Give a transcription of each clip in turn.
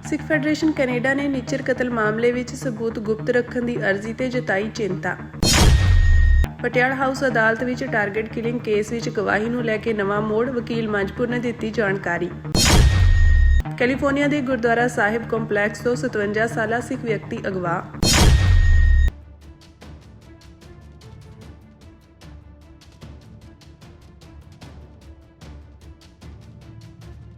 ਸਿੱਖ federation Canada ਨੇ ਨਿੱਜਰ ਕਤਲ ਮਾਮਲੇ ਵਿੱਚ ਸਬੂਤ ਗੁਪਤ ਰੱਖਣ ਦੀ ਅਰਜ਼ੀ ਤੇ ਜਤਾਈ ਚਿੰਤਾ। ਪਟਿਆਲਾ ਹਾਊਸ ਅਦਾਲਤ ਵਿੱਚ ਟਾਰਗੇਟ ਕਿਲਿੰਗ ਕੇਸ ਵਿੱਚ ਗਵਾਹੀ ਨੂੰ ਲੈ ਕੇ ਨਵਾਂ ਮੋੜ, ਵਕੀਲ ਮੰਜਪੁਰ ਨੇ ਦਿੱਤੀ ਜਾਣਕਾਰੀ। ਕੈਲੀਫੋਰਨੀਆ ਦੇ ਗੁਰਦੁਆਰਾ ਸਾਹਿਬ ਕੰਪਲੈਕਸ ਤੋਂ 57 ਸਾਲਾ ਸਿੱਖ ਵਿਅਕਤੀ ਅਗਵਾ।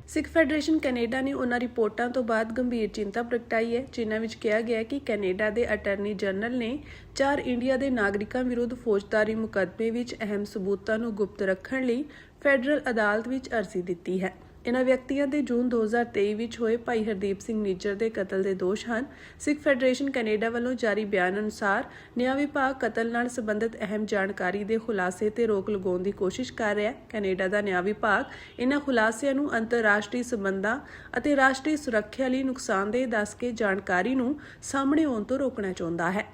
ਸਿੱਖ ਫੈਡਰੇਸ਼ਨ ਕੈਨੇਡਾ ਨੇ ਉਹਨਾਂ ਰਿਪੋਰਟਾਂ ਤੋਂ ਬਾਅਦ ਗੰਭੀਰ ਚਿੰਤਾ ਪ੍ਰਗਟਾਈ ਹੈ, ਜਿਨ੍ਹਾਂ ਵਿੱਚ ਕਿਹਾ ਗਿਆ ਕਿ ਕੈਨੇਡਾ ਦੇ ਅਟਾਰਨੀ ਜਨਰਲ ਨੇ 4 ਇੰਡੀਆ ਦੇ ਨਾਗਰਿਕਾਂ ਵਿਰੁੱਧ ਫੌਜਦਾਰੀ ਮੁਕੱਦਮੇ ਵਿੱਚ ਅਹਿਮ ਸਬੂਤਾਂ ਨੂੰ ਗੁਪਤ ਰੱਖਣ ਲਈ ਫੈਡਰਲ ਅਦਾਲਤ ਵਿੱਚ ਅਰਜ਼ੀ ਦਿੱਤੀ ਹੈ। ਇਨ੍ਹਾਂ ਵਿਅਕਤੀਆਂ ਦੇ ਜੂਨ 2023 ਵਿੱਚ ਹੋਏ ਭਾਈ ਹਰਦੀਪ ਸਿੰਘ ਨਿੱਜਰ ਦੇ ਕਤਲ ਦੇ ਦੋਸ਼ ਹਨ। ਸਿੱਖ ਫੈਡਰੇਸ਼ਨ ਕੈਨੇਡਾ ਵੱਲੋਂ ਜਾਰੀ ਬਿਆਨ ਅਨੁਸਾਰ ਨਿਆਂ ਵਿਭਾਗ ਕਤਲ ਨਾਲ ਸੰਬੰਧਿਤ ਅਹਿਮ ਜਾਣਕਾਰੀ ਦੇ ਖੁਲਾਸੇ ਤੇ ਰੋਕ ਲਗਾਉਣ ਦੀ ਕੋਸ਼ਿਸ਼ ਕਰ ਰਿਹਾ ਹੈ। ਕੈਨੇਡਾ ਦਾ ਨਿਆਂ ਵਿਭਾਗ ਇਨ੍ਹਾਂ ਖੁਲਾਸਿਆਂ ਨੂੰ ਅੰਤਰਰਾਸ਼ਟਰੀ ਸਬੰਧਾਂ ਅਤੇ ਰਾਸ਼ਟਰੀ ਸੁਰੱਖਿਆ ਲਈ ਨੁਕਸਾਨਦੇਹ ਦੱਸ ਕੇ ਜਾਣਕਾਰੀ ਨੂੰ ਸਾਹਮਣੇ ਆਉਣ ਤੋਂ ਰੋਕਣਾ ਚਾਹੁੰਦਾ ਹੈ।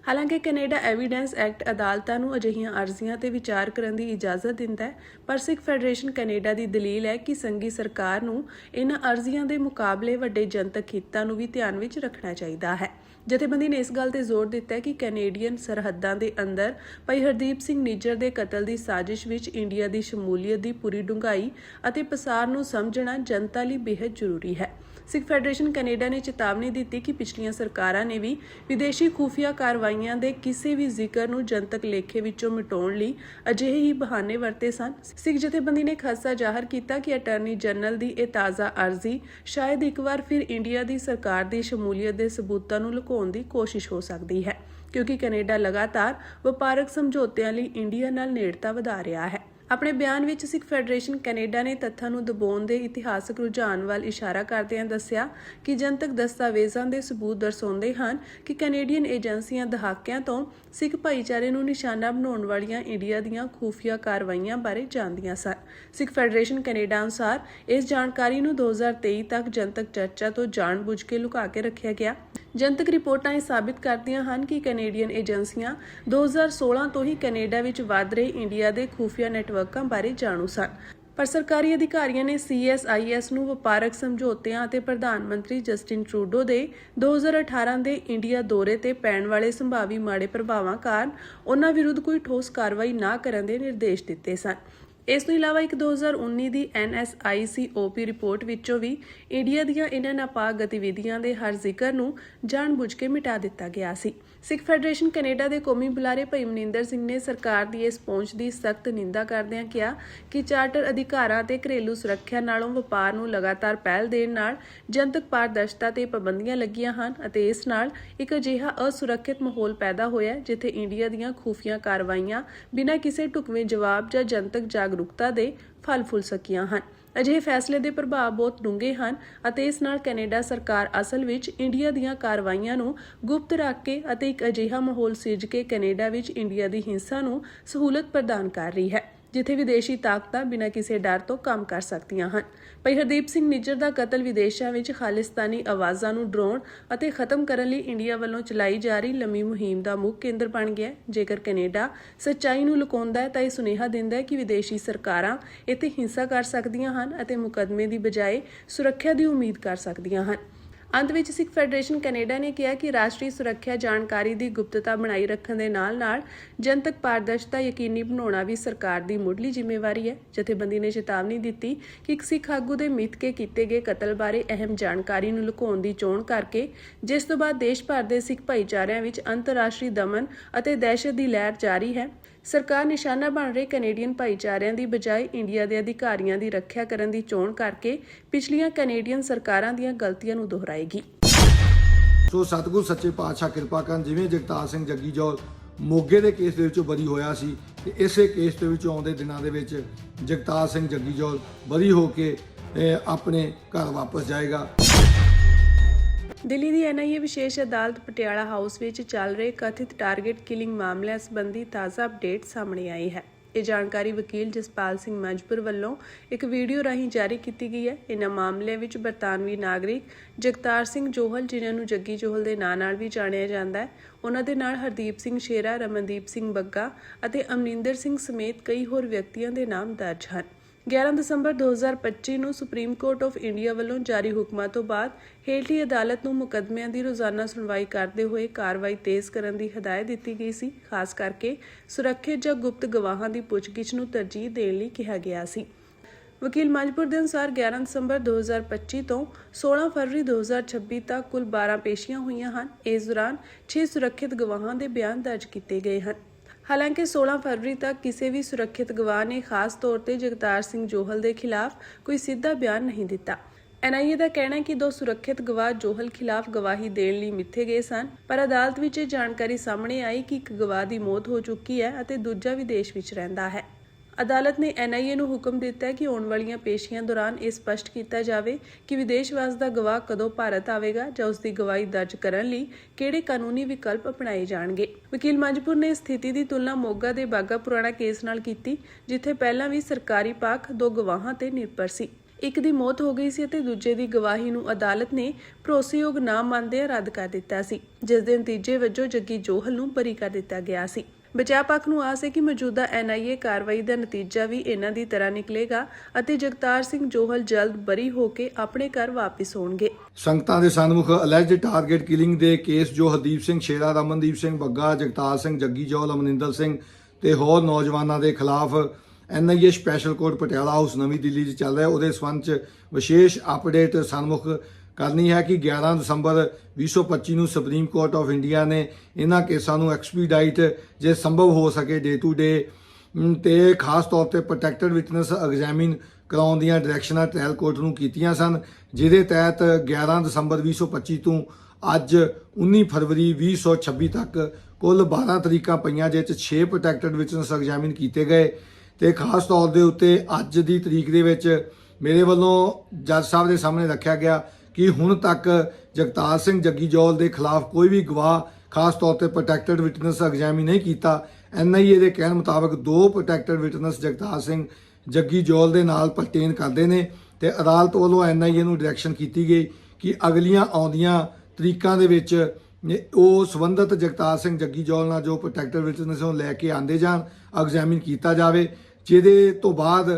ਹਾਲਾਂਕਿ ਕੈਨੇਡਾ ਐਵੀਡੈਂਸ ਐਕਟ ਅਦਾਲਤਾਂ ਨੂੰ ਅਜਿਹੀਆਂ ਅਰਜ਼ੀਆਂ ਤੇ ਵਿਚਾਰ ਕਰਨ ਦੀ ਇਜਾਜ਼ਤ ਦਿੰਦਾ ਹੈ, ਪਰ ਸਿੱਖ ਫੈਡਰੇਸ਼ਨ ਕੈਨੇਡਾ ਦੀ ਦਲੀਲ ਹੈ ਕਿ ਸੰਘੀ ਸਰਕਾਰ ਨੂੰ ਇਨ੍ਹਾਂ ਅਰਜ਼ੀਆਂ ਦੇ ਮੁਕਾਬਲੇ ਵੱਡੇ ਜਨਤਕ ਹਿੱਤਾਂ ਨੂੰ ਵੀ ਧਿਆਨ ਵਿੱਚ ਰੱਖਣਾ ਚਾਹੀਦਾ ਹੈ। ਜਥੇਬੰਦੀ ਨੇ ਇਸ ਗੱਲ ਤੇ ਜ਼ੋਰ ਦਿੱਤਾ ਹੈ ਕਿ ਕੈਨੇਡੀਅਨ ਸਰਹੱਦਾਂ ਦੇ ਅੰਦਰ ਭਾਈ ਹਰਦੀਪ ਸਿੰਘ ਨਿੱਜਰ ਦੇ ਕਤਲ ਦੀ ਸਾਜ਼ਿਸ਼ ਵਿੱਚ ਇੰਡੀਆ ਦੀ ਸ਼ਮੂਲੀਅਤ ਦੀ ਪੂਰੀ ਡੂੰਘਾਈ ਅਤੇ ਪਸਾਰ ਨੂੰ ਸਮਝਣਾ ਜਨਤਾ ਲਈ ਬੇहद ਜ਼ਰੂਰੀ ਹੈ। ਸਿੱਖ ਫੈਡਰੇਸ਼ਨ ਕੈਨੇਡਾ ਨੇ ਚੇਤਾਵਨੀ ਦਿੱਤੀ ਕਿ ਪਿਛਲੀਆਂ ਸਰਕਾਰਾਂ ਨੇ ਵੀ ਵਿਦੇਸ਼ੀ ਖੂਫੀਆ ਕਾਰਵਾਈਆਂ ਦੇ ਕਿਸੇ ਵੀ ਜ਼ਿਕਰ ਨੂੰ ਜਨਤਕ ਲੇਖੇ ਵਿੱਚੋਂ ਮਿਟਾਉਣ ਲਈ ਅਜਿਹੇ ਹੀ ਬਹਾਨੇ ਵਰਤੇ ਸਨ। ਸਿੱਖ ਜਥੇਬੰਦੀ ਨੇ ਖਦਸ਼ਾ ਜ਼ਾਹਰ ਕੀਤਾ ਕਿ ਅਟਾਰਨੀ ਜਨਰਲ ਦੀ ਇਹ ਤਾਜ਼ਾ ਅਰਜ਼ੀ ਸ਼ਾਇਦ ਇੱਕ ਵਾਰ ਫਿਰ ਇੰਡੀਆ ਦੀ ਸਰਕਾਰ ਦੀ ਸ਼ਮੂਲੀਅਤ ਦੇ ਸਬੂਤਾਂ ਨੂੰ ਲੁਕਾਉਣ ਦੀ ਕੋਸ਼ਿਸ਼ ਹੋ ਸਕਦੀ ਹੈ, ਕਿਉਂਕਿ ਕੈਨੇਡਾ ਲਗਾਤਾਰ ਵਪਾਰਕ ਸਮਝੌਤਿਆਂ ਲਈ ਇੰਡੀਆ ਨਾਲ ਨੇੜਤਾ ਵਧਾ ਰਿਹਾ ਹੈ। ਆਪਣੇ ਬਿਆਨ ਵਿੱਚ ਸਿੱਖ ਫੈਡਰੇਸ਼ਨ ਕੈਨੇਡਾ ਨੇ ਤੱਥਾਂ ਨੂੰ ਦਬਾਉਣ ਦੇ ਇਤਿਹਾਸਕ ਰੁਝਾਨ ਵੱਲ ਇਸ਼ਾਰਾ ਕਰਦਿਆਂ ਦੱਸਿਆ ਕਿ ਜਨਤਕ ਦਸਤਾਵੇਜ਼ਾਂ ਦੇ ਸਬੂਤ ਦਰਸਾਉਂਦੇ ਹਨ ਕਿ ਕੈਨੇਡੀਅਨ ਏਜੰਸੀਆਂ ਦਹਾਕਿਆਂ ਤੋਂ ਸਿੱਖ ਭਾਈਚਾਰੇ ਨੂੰ ਨਿਸ਼ਾਨਾ ਬਣਾਉਣ ਵਾਲੀਆਂ ਇੰਡੀਆ ਦੀਆਂ ਖੂਫੀਆ ਕਾਰਵਾਈਆਂ ਬਾਰੇ ਜਾਣਦੀਆਂ ਸਨ। ਸਿੱਖ ਫੈਡਰੇਸ਼ਨ ਕੈਨੇਡਾ ਅਨੁਸਾਰ ਇਸ ਜਾਣਕਾਰੀ ਨੂੰ 2023 ਤੱਕ ਜਨਤਕ ਚਰਚਾ ਤੋਂ ਜਾਣਬੁੱਝ ਕੇ ਲੁਕਾ ਕੇ ਰੱਖਿਆ ਗਿਆ। ਜਨਤਕ ਰਿਪੋਰਟਾਂ ਇਹ ਸਾਬਿਤ ਕਰਦੀਆਂ ਹਨ ਕਿ ਕੈਨੇਡੀਅਨ ਏਜੰਸੀਆਂ 2016 ਤੋਂ ਹੀ ਕੈਨੇਡਾ ਵਿੱਚ ਵੱਧ ਰਹੇ ਇੰਡੀਆ ਦੇ ਖੂਫੀਆ ਨੈਟਵਰਕਾਂ ਬਾਰੇ ਜਾਣੂ ਸਨ, ਪਰ ਸਰਕਾਰੀ ਅਧਿਕਾਰੀਆਂ ਨੇ CSIS ਨੂੰ ਵਪਾਰਕ ਸਮਝੌਤਿਆਂ ਅਤੇ ਪ੍ਰਧਾਨ ਮੰਤਰੀ ਜਸਟਿਨ ਟਰੂਡੋ ਦੇ 2018 ਦੇ ਇੰਡੀਆ ਦੌਰੇ ਤੇ ਪੈਣ ਵਾਲੇ ਸੰਭਾਵੀ ਮਾੜੇ ਪ੍ਰਭਾਵਾਂ ਕਾਰਨ ਉਹਨਾਂ ਵਿਰੁੱਧ ਕੋਈ ਠੋਸ ਕਾਰਵਾਈ ਨਾ ਕਰਨ ਦੇ ਨਿਰਦੇਸ਼ ਦਿੱਤੇ ਸਨ। ਇਸ ਤੋਂ ਇਲਾਵਾ ਇੱਕ 2019 ਦੀ NSICOP ਰਿਪੋਰਟ ਵਿੱਚੋਂ ਵੀ ਇੰਡੀਆ ਦੀਆਂ ਇਨ੍ਹਾਂ ਨਾਪਾਕ ਗਤੀਵਿਧੀਆਂ ਦੇ ਹਰ ਜ਼ਿਕਰ ਨੂੰ ਜਾਣਬੁੱਝ ਕੇ ਮਿਟਾ ਦਿੱਤਾ ਗਿਆ ਸੀ। ਸਿੱਖ ਫੈਡਰੇਸ਼ਨ ਕੈਨੇਡਾ ਦੇ ਕੌਮੀ ਬੁਲਾਰੇ ਭਾਈ ਮਨਿੰਦਰ ਸਿੰਘ ਨੇ ਸਰਕਾਰ ਦੀ ਇਸ ਪਹੁੰਚ ਦੀ ਸਖਤ ਨਿੰਦਾ ਕਰਦਿਆਂ ਕਿਹਾ ਕਿ ਚਾਰਟਰ ਅਧਿਕਾਰਾਂ ਤੇ ਘਰੇਲੂ ਸੁਰੱਖਿਆ ਨਾਲੋਂ ਵਪਾਰ ਨੂੰ ਲਗਾਤਾਰ ਪਹਿਲ ਦੇਣ ਨਾਲ ਜਨਤਕ ਪਾਰਦਰਸ਼ਤਾ ਤੇ ਪਾਬੰਦੀਆਂ ਲੱਗੀਆਂ ਹਨ ਅਤੇ ਇਸ ਨਾਲ ਇੱਕ ਅਜਿਹਾ ਅਸੁਰੱਖਿਅਤ ਮਾਹੌਲ ਪੈਦਾ ਹੋਇਆ ਜਿੱਥੇ ਇੰਡੀਆ ਦੀਆਂ ਖੂਫੀਆ ਕਾਰਵਾਈਆਂ ਬਿਨਾਂ ਕਿਸੇ ਢੁਕਵੇਂ ਜਵਾਬ ਜਾਂ ਜਨਤਕ ਜਾਗਰੂਕਤਾ ਦੇ ਫਲ ਫੁੱਲ ਸਕੀਆਂ ਹਨ। ਅਜਿਹੇ ਫੈਸਲੇ ਦੇ ਪ੍ਰਭਾਵ ਬਹੁਤ ਡੂੰਘੇ ਹਨ ਅਤੇ ਇਸ ਨਾਲ ਕੈਨੇਡਾ ਸਰਕਾਰ ਅਸਲ ਵਿੱਚ ਇੰਡੀਆ ਦੀਆਂ ਕਾਰਵਾਈਆਂ ਨੂੰ ਗੁਪਤ ਰੱਖ ਕੇ ਅਤੇ ਇੱਕ ਅਜਿਹਾ ਮਾਹੌਲ ਸਿਰਜ ਕੇ ਕੈਨੇਡਾ ਵਿੱਚ ਇੰਡੀਆ ਦੀ ਹਿੰਸਾ ਨੂੰ ਸਹੂਲਤ ਪ੍ਰਦਾਨ ਕਰ ਰਹੀ ਹੈ, ਜਿੱਥੇ ਵਿਦੇਸ਼ੀ ਤਾਕਤਾਂ ਬਿਨਾਂ ਕਿਸੇ ਡਰ ਤੋਂ ਕੰਮ ਕਰ ਸਕਦੀਆਂ ਹਨ। ਭਾਈ ਹਰਦੀਪ ਸਿੰਘ ਨਿੱਜਰ ਦਾ ਕਤਲ ਵਿਦੇਸ਼ਾਂ ਵਿੱਚ ਖਾਲਿਸਤਾਨੀ ਆਵਾਜ਼ਾਂ ਨੂੰ ਡਰਾਉਣ ਅਤੇ ਖਤਮ ਕਰਨ ਲਈ ਇੰਡੀਆ ਵੱਲੋਂ ਚਲਾਈ ਜਾ ਰਹੀ ਲੰਮੀ ਮੁਹਿੰਮ ਦਾ ਮੁੱਖ ਕੇਂਦਰ ਬਣ ਗਿਆ। ਜੇਕਰ ਕੈਨੇਡਾ ਸੱਚਾਈ ਨੂੰ ਲੁਕਾਉਂਦਾ ਹੈ ਤਾਂ ਇਹ ਸੁਨੇਹਾ ਦਿੰਦਾ ਹੈ ਕਿ ਵਿਦੇਸ਼ੀ ਸਰਕਾਰਾਂ ਇੱਥੇ ਹਿੰਸਾ ਕਰ ਸਕਦੀਆਂ ਹਨ ਅਤੇ ਮੁਕੱਦਮੇ ਦੀ ਬਜਾਏ ਸੁਰੱਖਿਆ ਦੀ ਉਮੀਦ ਕਰ ਸਕਦੀਆਂ ਹਨ। ਅੰਤ ਵਿੱਚ ਸਿੱਖ ਫੈਡਰੇਸ਼ਨ ਕੈਨੇਡਾ ਨੇ ਕਿਹਾ ਕਿ ਰਾਸ਼ਟਰੀ ਸੁਰੱਖਿਆ ਜਾਣਕਾਰੀ ਦੀ ਗੁਪਤਤਾ ਬਣਾਈ ਰੱਖਣ ਦੇ ਨਾਲ-ਨਾਲ ਜਨਤਕ ਪਾਰਦਰਸ਼ਤਾ ਯਕੀਨੀ ਬਣਾਉਣਾ ਵੀ ਸਰਕਾਰ ਦੀ ਮੁੱਢਲੀ ਜ਼ਿੰਮੇਵਾਰੀ ਹੈ। ਜਥੇਬੰਦੀ ਨੇ ਚੇਤਾਵਨੀ ਦਿੱਤੀ ਕਿ ਇੱਕ ਸਿੱਖ ਆਗੂ ਦੇ ਮਿੱਥ ਕੇ ਕੀਤੇ ਗਏ ਕਤਲ ਬਾਰੇ ਅਹਿਮ ਜਾਣਕਾਰੀ ਨੂੰ ਲੁਕਾਉਣ ਦੀ ਚੋਣ ਕਰਕੇ, ਜਿਸ ਤੋਂ ਬਾਅਦ ਦੇਸ਼ ਭਰ ਦੇ ਸਿੱਖ ਭਾਈਚਾਰਿਆਂ ਵਿੱਚ ਅੰਤਰਰਾਸ਼ਟਰੀ ਦਮਨ ਅਤੇ ਦਹਿਸ਼ਤ ਦੀ ਲਹਿਰ ਜਾਰੀ ਹੈ। ਸਰਕਾਰ ਨਿਸ਼ਾਨਾ ਬਣ ਰਹੇ ਕੈਨੇਡੀਅਨ ਭਾਈਚਾਰਿਆਂ ਦੀ ਬਜਾਏ ਇੰਡੀਆ ਦੇ ਅਧਿਕਾਰੀਆਂ ਦੀ ਰੱਖਿਆ ਕਰਨ ਦੀ ਚੋਣ ਕਰਕੇ ਪਿਛਲੀਆਂ ਕੈਨੇਡੀਅਨ ਸਰਕਾਰਾਂ ਦੀਆਂ ਗਲਤੀਆਂ ਨੂੰ ਦੁਹਰਾਏਗੀ। ਸੋ ਸਤਿਗੁਰ ਸੱਚੇ ਪਾਤਸ਼ਾਹ ਕਿਰਪਾ ਕਰਨ, ਜਿਵੇਂ ਜਗਤਾਰ ਸਿੰਘ ਜੱਗੀ ਜੌਲ ਮੋਗੇ ਦੇ ਕੇਸ ਦੇ ਵਿੱਚੋਂ ਬਰੀ ਹੋਇਆ ਸੀ ਤੇ ਇਸੇ ਕੇਸ ਦੇ ਵਿੱਚੋਂ ਆਉਂਦੇ ਦਿਨਾਂ ਦੇ ਵਿੱਚ ਜਗਤਾਰ ਸਿੰਘ ਜੱਗੀ ਜੌਲ ਬਰੀ ਹੋ ਕੇ ਆਪਣੇ ਘਰ ਵਾਪਸ ਜਾਏਗਾ। ਦਿੱਲੀ ਦੀ NIA ਵਿਸ਼ੇਸ਼ ਅਦਾਲਤ ਪਟਿਆਲਾ ਹਾਊਸ ਵਿੱਚ ਚੱਲ ਰਹੇ ਕਥਿਤ ਟਾਰਗੇਟ ਕਿਲਿੰਗ ਮਾਮਲਿਆਂ ਸੰਬੰਧੀ ਤਾਜ਼ਾ ਅਪਡੇਟ ਸਾਹਮਣੇ ਆਈ ਹੈ। ਇਹ ਜਾਣਕਾਰੀ ਵਕੀਲ ਜਸਪਾਲ ਸਿੰਘ ਮੰਜਪੁਰ ਵੱਲੋਂ ਇੱਕ ਵੀਡੀਓ ਰਾਹੀਂ ਜਾਰੀ ਕੀਤੀ ਗਈ ਹੈ। ਇਨ੍ਹਾਂ ਮਾਮਲਿਆਂ ਵਿੱਚ ਬਰਤਾਨਵੀ ਨਾਗਰਿਕ ਜਗਤਾਰ ਸਿੰਘ ਜੋਹਲ, ਜਿਨ੍ਹਾਂ ਨੂੰ ਜੱਗੀ ਜੋਹਲ ਦੇ ਨਾਂ ਨਾਲ ਵੀ ਜਾਣਿਆ ਜਾਂਦਾ ਹੈ, ਉਹਨਾਂ ਦੇ ਨਾਲ ਹਰਦੀਪ ਸਿੰਘ ਸ਼ੇਰਾ, ਰਮਨਦੀਪ ਸਿੰਘ ਬੱਗਾ ਅਤੇ ਅਮਰਿੰਦਰ ਸਿੰਘ ਸਮੇਤ ਕਈ ਹੋਰ ਵਿਅਕਤੀਆਂ ਦੇ ਨਾਮ ਦਰਜ ਹਨ। 11 ਦਸੰਬਰ 2025 ਨੂੰ ਸੁਪਰੀਮ ਕੋਰਟ ਆਫ ਇੰਡੀਆ ਵੱਲੋਂ ਜਾਰੀ ਹੁਕਮਾਂ ਤੋਂ ਬਾਅਦ ਹੇਠਲੀ ਅਦਾਲਤ ਨੂੰ ਮੁਕੱਦਮਿਆਂ ਦੀ ਰੋਜ਼ਾਨਾ ਸੁਣਵਾਈ ਕਰਦੇ ਹੋਏ ਕਾਰਵਾਈ ਤੇਜ਼ ਕਰਨ ਦੀ ਹਦਾਇਤ ਦਿੱਤੀ ਗਈ ਸੀ। ਖਾਸ ਕਰਕੇ ਸੁਰੱਖਿਅਤ ਜਾਂ ਗੁਪਤ ਗਵਾਹਾਂ ਦੀ ਪੁੱਛਗਿੱਛ ਨੂੰ ਤਰਜੀਹ ਦੇਣ ਲਈ ਕਿਹਾ ਗਿਆ ਸੀ। ਵਕੀਲ ਮੰਜਪੁਰ ਦੇ ਅਨੁਸਾਰ 11 ਦਸੰਬਰ 2025 ਤੋਂ 16 ਫਰਵਰੀ 2026 ਤੱਕ ਕੁੱਲ 12 ਪੇਸ਼ੀਆਂ ਹੋਈਆਂ ਹਨ। ਇਸ ਦੌਰਾਨ 6 ਸੁਰੱਖਿਅਤ ਗਵਾਹਾਂ ਦੇ ਬਿਆਨ ਦਰਜ ਕੀਤੇ ਗਏ ਹਨ। ਹਾਲਾਂਕਿ 16 ਫਰਵਰੀ ਤੱਕ ਕਿਸੇ ਵੀ ਸੁਰੱਖਿਅਤ ਗਵਾਹ ਨੇ ਖਾਸ ਤੌਰ ਤੇ ਜਗਤਾਰ ਸਿੰਘ ਜੋਹਲ ਦੇ ਖਿਲਾਫ ਕੋਈ ਸਿੱਧਾ ਬਿਆਨ ਨਹੀਂ ਦਿੱਤਾ। NIA ਦਾ ਕਹਿਣਾ ਹੈ ਕਿ 2 ਸੁਰੱਖਿਅਤ ਗਵਾਹ ਜੋਹਲ ਖਿਲਾਫ ਗਵਾਹੀ ਦੇਣ ਲਈ ਮਿੱਥੇ ਗਏ ਸਨ, ਪਰ ਅਦਾਲਤ ਵਿੱਚ ਇਹ ਜਾਣਕਾਰੀ ਸਾਹਮਣੇ ਆਈ ਕਿ ਇੱਕ ਗਵਾਹ ਦੀ ਮੌਤ ਹੋ ਚੁੱਕੀ ਹੈ ਅਤੇ ਦੂਜਾ ਵਿਦੇਸ਼ ਵਿੱਚ ਰਹਿੰਦਾ ਹੈ। ਅਦਾਲਤ ਨੇ NIA ਨੂੰ ਹੁਕਮ ਦਿੱਤਾ ਹੈ ਕਿ ਆਉਣ ਵਾਲੀਆਂ ਪੇਸ਼ੀਆਂ ਦੌਰਾਨ ਇਹ ਸਪਸ਼ਟ ਕੀਤਾ ਜਾਵੇ ਕਿ ਵਿਦੇਸ਼ਵਾਸ ਦਾ ਗਵਾਹ ਕਦੋਂ ਭਾਰਤ ਆਵੇਗਾ ਜਾਂ ਉਸ ਦੀ ਗਵਾਹੀ ਦਰਜ ਕਰਨ ਲਈ ਕਿਹੜੇ ਕਾਨੂੰਨੀ ਵਿਕਲਪ ਅਪਣਾਏ ਜਾਣਗੇ। ਵਕੀਲ ਮੰਜਪੁਰ ਨੇ ਸਥਿਤੀ ਦੀ ਤੁਲਨਾ ਮੋਗਾ ਦੇ ਬਾਗਾ ਪੁਰਾਣਾ ਕੇਸ ਨਾਲ ਕੀਤੀ, ਜਿੱਥੇ ਪਹਿਲਾਂ ਵੀ ਸਰਕਾਰੀ ਪੱਖ 2 ਗਵਾਹਾਂ ਤੇ ਨਿਰਭਰ ਸੀ। ਇੱਕ ਦੀ ਮੌਤ ਹੋ ਗਈ ਸੀ ਅਤੇ ਦੂਜੇ ਦੀ ਗਵਾਹੀ ਨੂੰ ਅਦਾਲਤ ਨੇ ਭਰੋਸੇਯੋਗ ਨਾ ਮੰਨਦਿਆਂ ਰੱਦ ਕਰ ਦਿੱਤਾ ਸੀ, ਜਿਸ ਦੇ ਨਤੀਜੇ ਵਜੋਂ ਜੱਗੀ ਜੋਹਲ ਨੂੰ ਬਰੀ ਕਰ ਦਿੱਤਾ ਗਿਆ ਸੀ। ਬਚਾਅ ਪੱਖ ਨੂੰ ਆਸ ਹੈ ਕਿ ਮੌਜੂਦਾ NIA ਕਾਰਵਾਈ ਦਾ ਨਤੀਜਾ ਵੀ ਇਹਨਾਂ ਦੀ ਤਰ੍ਹਾਂ ਨਿਕਲੇਗਾ ਅਤੇ ਜਗਤਾਰ ਸਿੰਘ ਜੋਹਲ ਜਲਦ ਬਰੀ ਹੋ ਕੇ ਆਪਣੇ ਘਰ ਵਾਪਸ ਹੋਣਗੇ। ਸੰਗਤਾਂ ਦੇ ਸਨਮੁਖ ਅਲੈਜਡ ਟਾਰਗੇਟ ਕਿਲਿੰਗ ਦੇ ਕੇਸ ਜੋ ਹਰਦੀਪ ਸਿੰਘ ਸ਼ੇਰਾ, ਰਮਨਦੀਪ ਸਿੰਘ ਬੱਗਾ, ਜਗਤਾਰ ਸਿੰਘ ਜੱਗੀ ਜੋਹਲ, ਅਮਨਿੰਦਰ ਸਿੰਘ ਤੇ ਹੋਰ ਨੌਜਵਾਨਾਂ ਦੇ ਖਿਲਾਫ NIA special court Patiala house ਨਵੀਂ ਦਿੱਲੀ 'ਚ ਚੱਲ ਰਿਹਾ, ਉਹਦੇ ਸੰਬੰਧ 'ਚ ਵਿਸ਼ੇਸ਼ ਅਪਡੇਟ ਸਨਮੁਖ ਕਰਨੀ ਹੈ ਕਿ 11 ਦਸੰਬਰ 2025 ਨੂੰ ਸੁਪਰੀਮ ਕੋਰਟ ਆਫ ਇੰਡੀਆ ਨੇ ਇਹਨਾਂ ਕੇਸਾਂ ਨੂੰ ਐਕਸਪੀਡਾਈਟ ਜੇ ਸੰਭਵ ਹੋ ਸਕੇ ਡੇ ਟੂ ਡੇ ਤੇ ਖਾਸ ਤੌਰ ਤੇ ਪ੍ਰੋਟੈਕਟਡ ਵਿਟਨੈਸ ਐਗਜ਼ਾਮਿਨ ਕਰਾਉਣ ਦੀਆਂ ਡਾਇਰੈਕਸ਼ਨਾਂ ਟ੍ਰਾਇਲ ਕੋਰਟ ਨੂੰ ਕੀਤੀਆਂ ਸਨ, ਜਿਹਦੇ ਤਹਿਤ 11 ਦਸੰਬਰ 2025 ਤੋਂ ਅੱਜ 19 ਫਰਵਰੀ 2026 ਤੱਕ ਕੁੱਲ 12 ਤਰੀਕਾਂ ਪਈਆਂ, ਜਿਸ 'ਚ 6 ਪ੍ਰੋਟੈਕਟਡ ਵਿਟਨੈਸ ਐਗਜ਼ਾਮਿਨ ਕੀਤੇ ਗਏ ਤੇ ਖਾਸ ਤੌਰ ਦੇ ਉੱਤੇ ਅੱਜ ਦੀ ਤਰੀਕ ਦੇ ਵਿੱਚ ਮੇਰੇ ਵੱਲੋਂ ਜੱਜ ਸਾਹਿਬ ਦੇ ਸਾਹਮਣੇ ਰੱਖਿਆ ਗਿਆ ਕਿ ਹੁਣ ਤੱਕ ਜਗਤਾਰ ਸਿੰਘ ਜੱਗੀ ਜੋਹਲ ਦੇ ਖਿਲਾਫ ਕੋਈ ਵੀ ਗਵਾਹ ਖਾਸ ਤੌਰ ਤੇ ਪ੍ਰੋਟੈਕਟਡ ਵਿਟਨੈਸ ਐਗਜ਼ਾਮਿਨ ਨਹੀਂ ਕੀਤਾ। NIA ਦੇ ਕਹਿਣ ਮੁਤਾਬਕ 2 ਪ੍ਰੋਟੈਕਟਡ ਵਿਟਨੈਸ ਜਗਤਾਰ ਸਿੰਘ ਜੱਗੀ ਜੋਹਲ ਦੇ ਨਾਲ ਪਰਟੇਨ ਕਰਦੇ ਨੇ ਤੇ ਅਦਾਲਤ ਵੱਲੋਂ NIA ਨੂੰ ਡਾਇਰੈਕਸ਼ਨ ਕੀਤੀ ਗਈ ਕਿ ਅਗਲੀਆਂ ਆਉਂਦੀਆਂ ਤਰੀਕਾਂ ਦੇ ਵਿੱਚ ਉਹ ਸੰਬੰਧਿਤ ਜਗਤਾਰ ਸਿੰਘ ਜੱਗੀ ਜੋਹਲ ਨਾਲ ਜੋ ਪ੍ਰੋਟੈਕਟਡ ਵਿਟਨੈਸ ਉਹ ਲੈ ਕੇ ਆਂਦੇ ਜਾਣ, ਐਗਜ਼ਾਮਿਨ ਕੀਤਾ ਜਾਵੇ, ਜਿਹਦੇ ਤੋਂ ਬਾਅਦ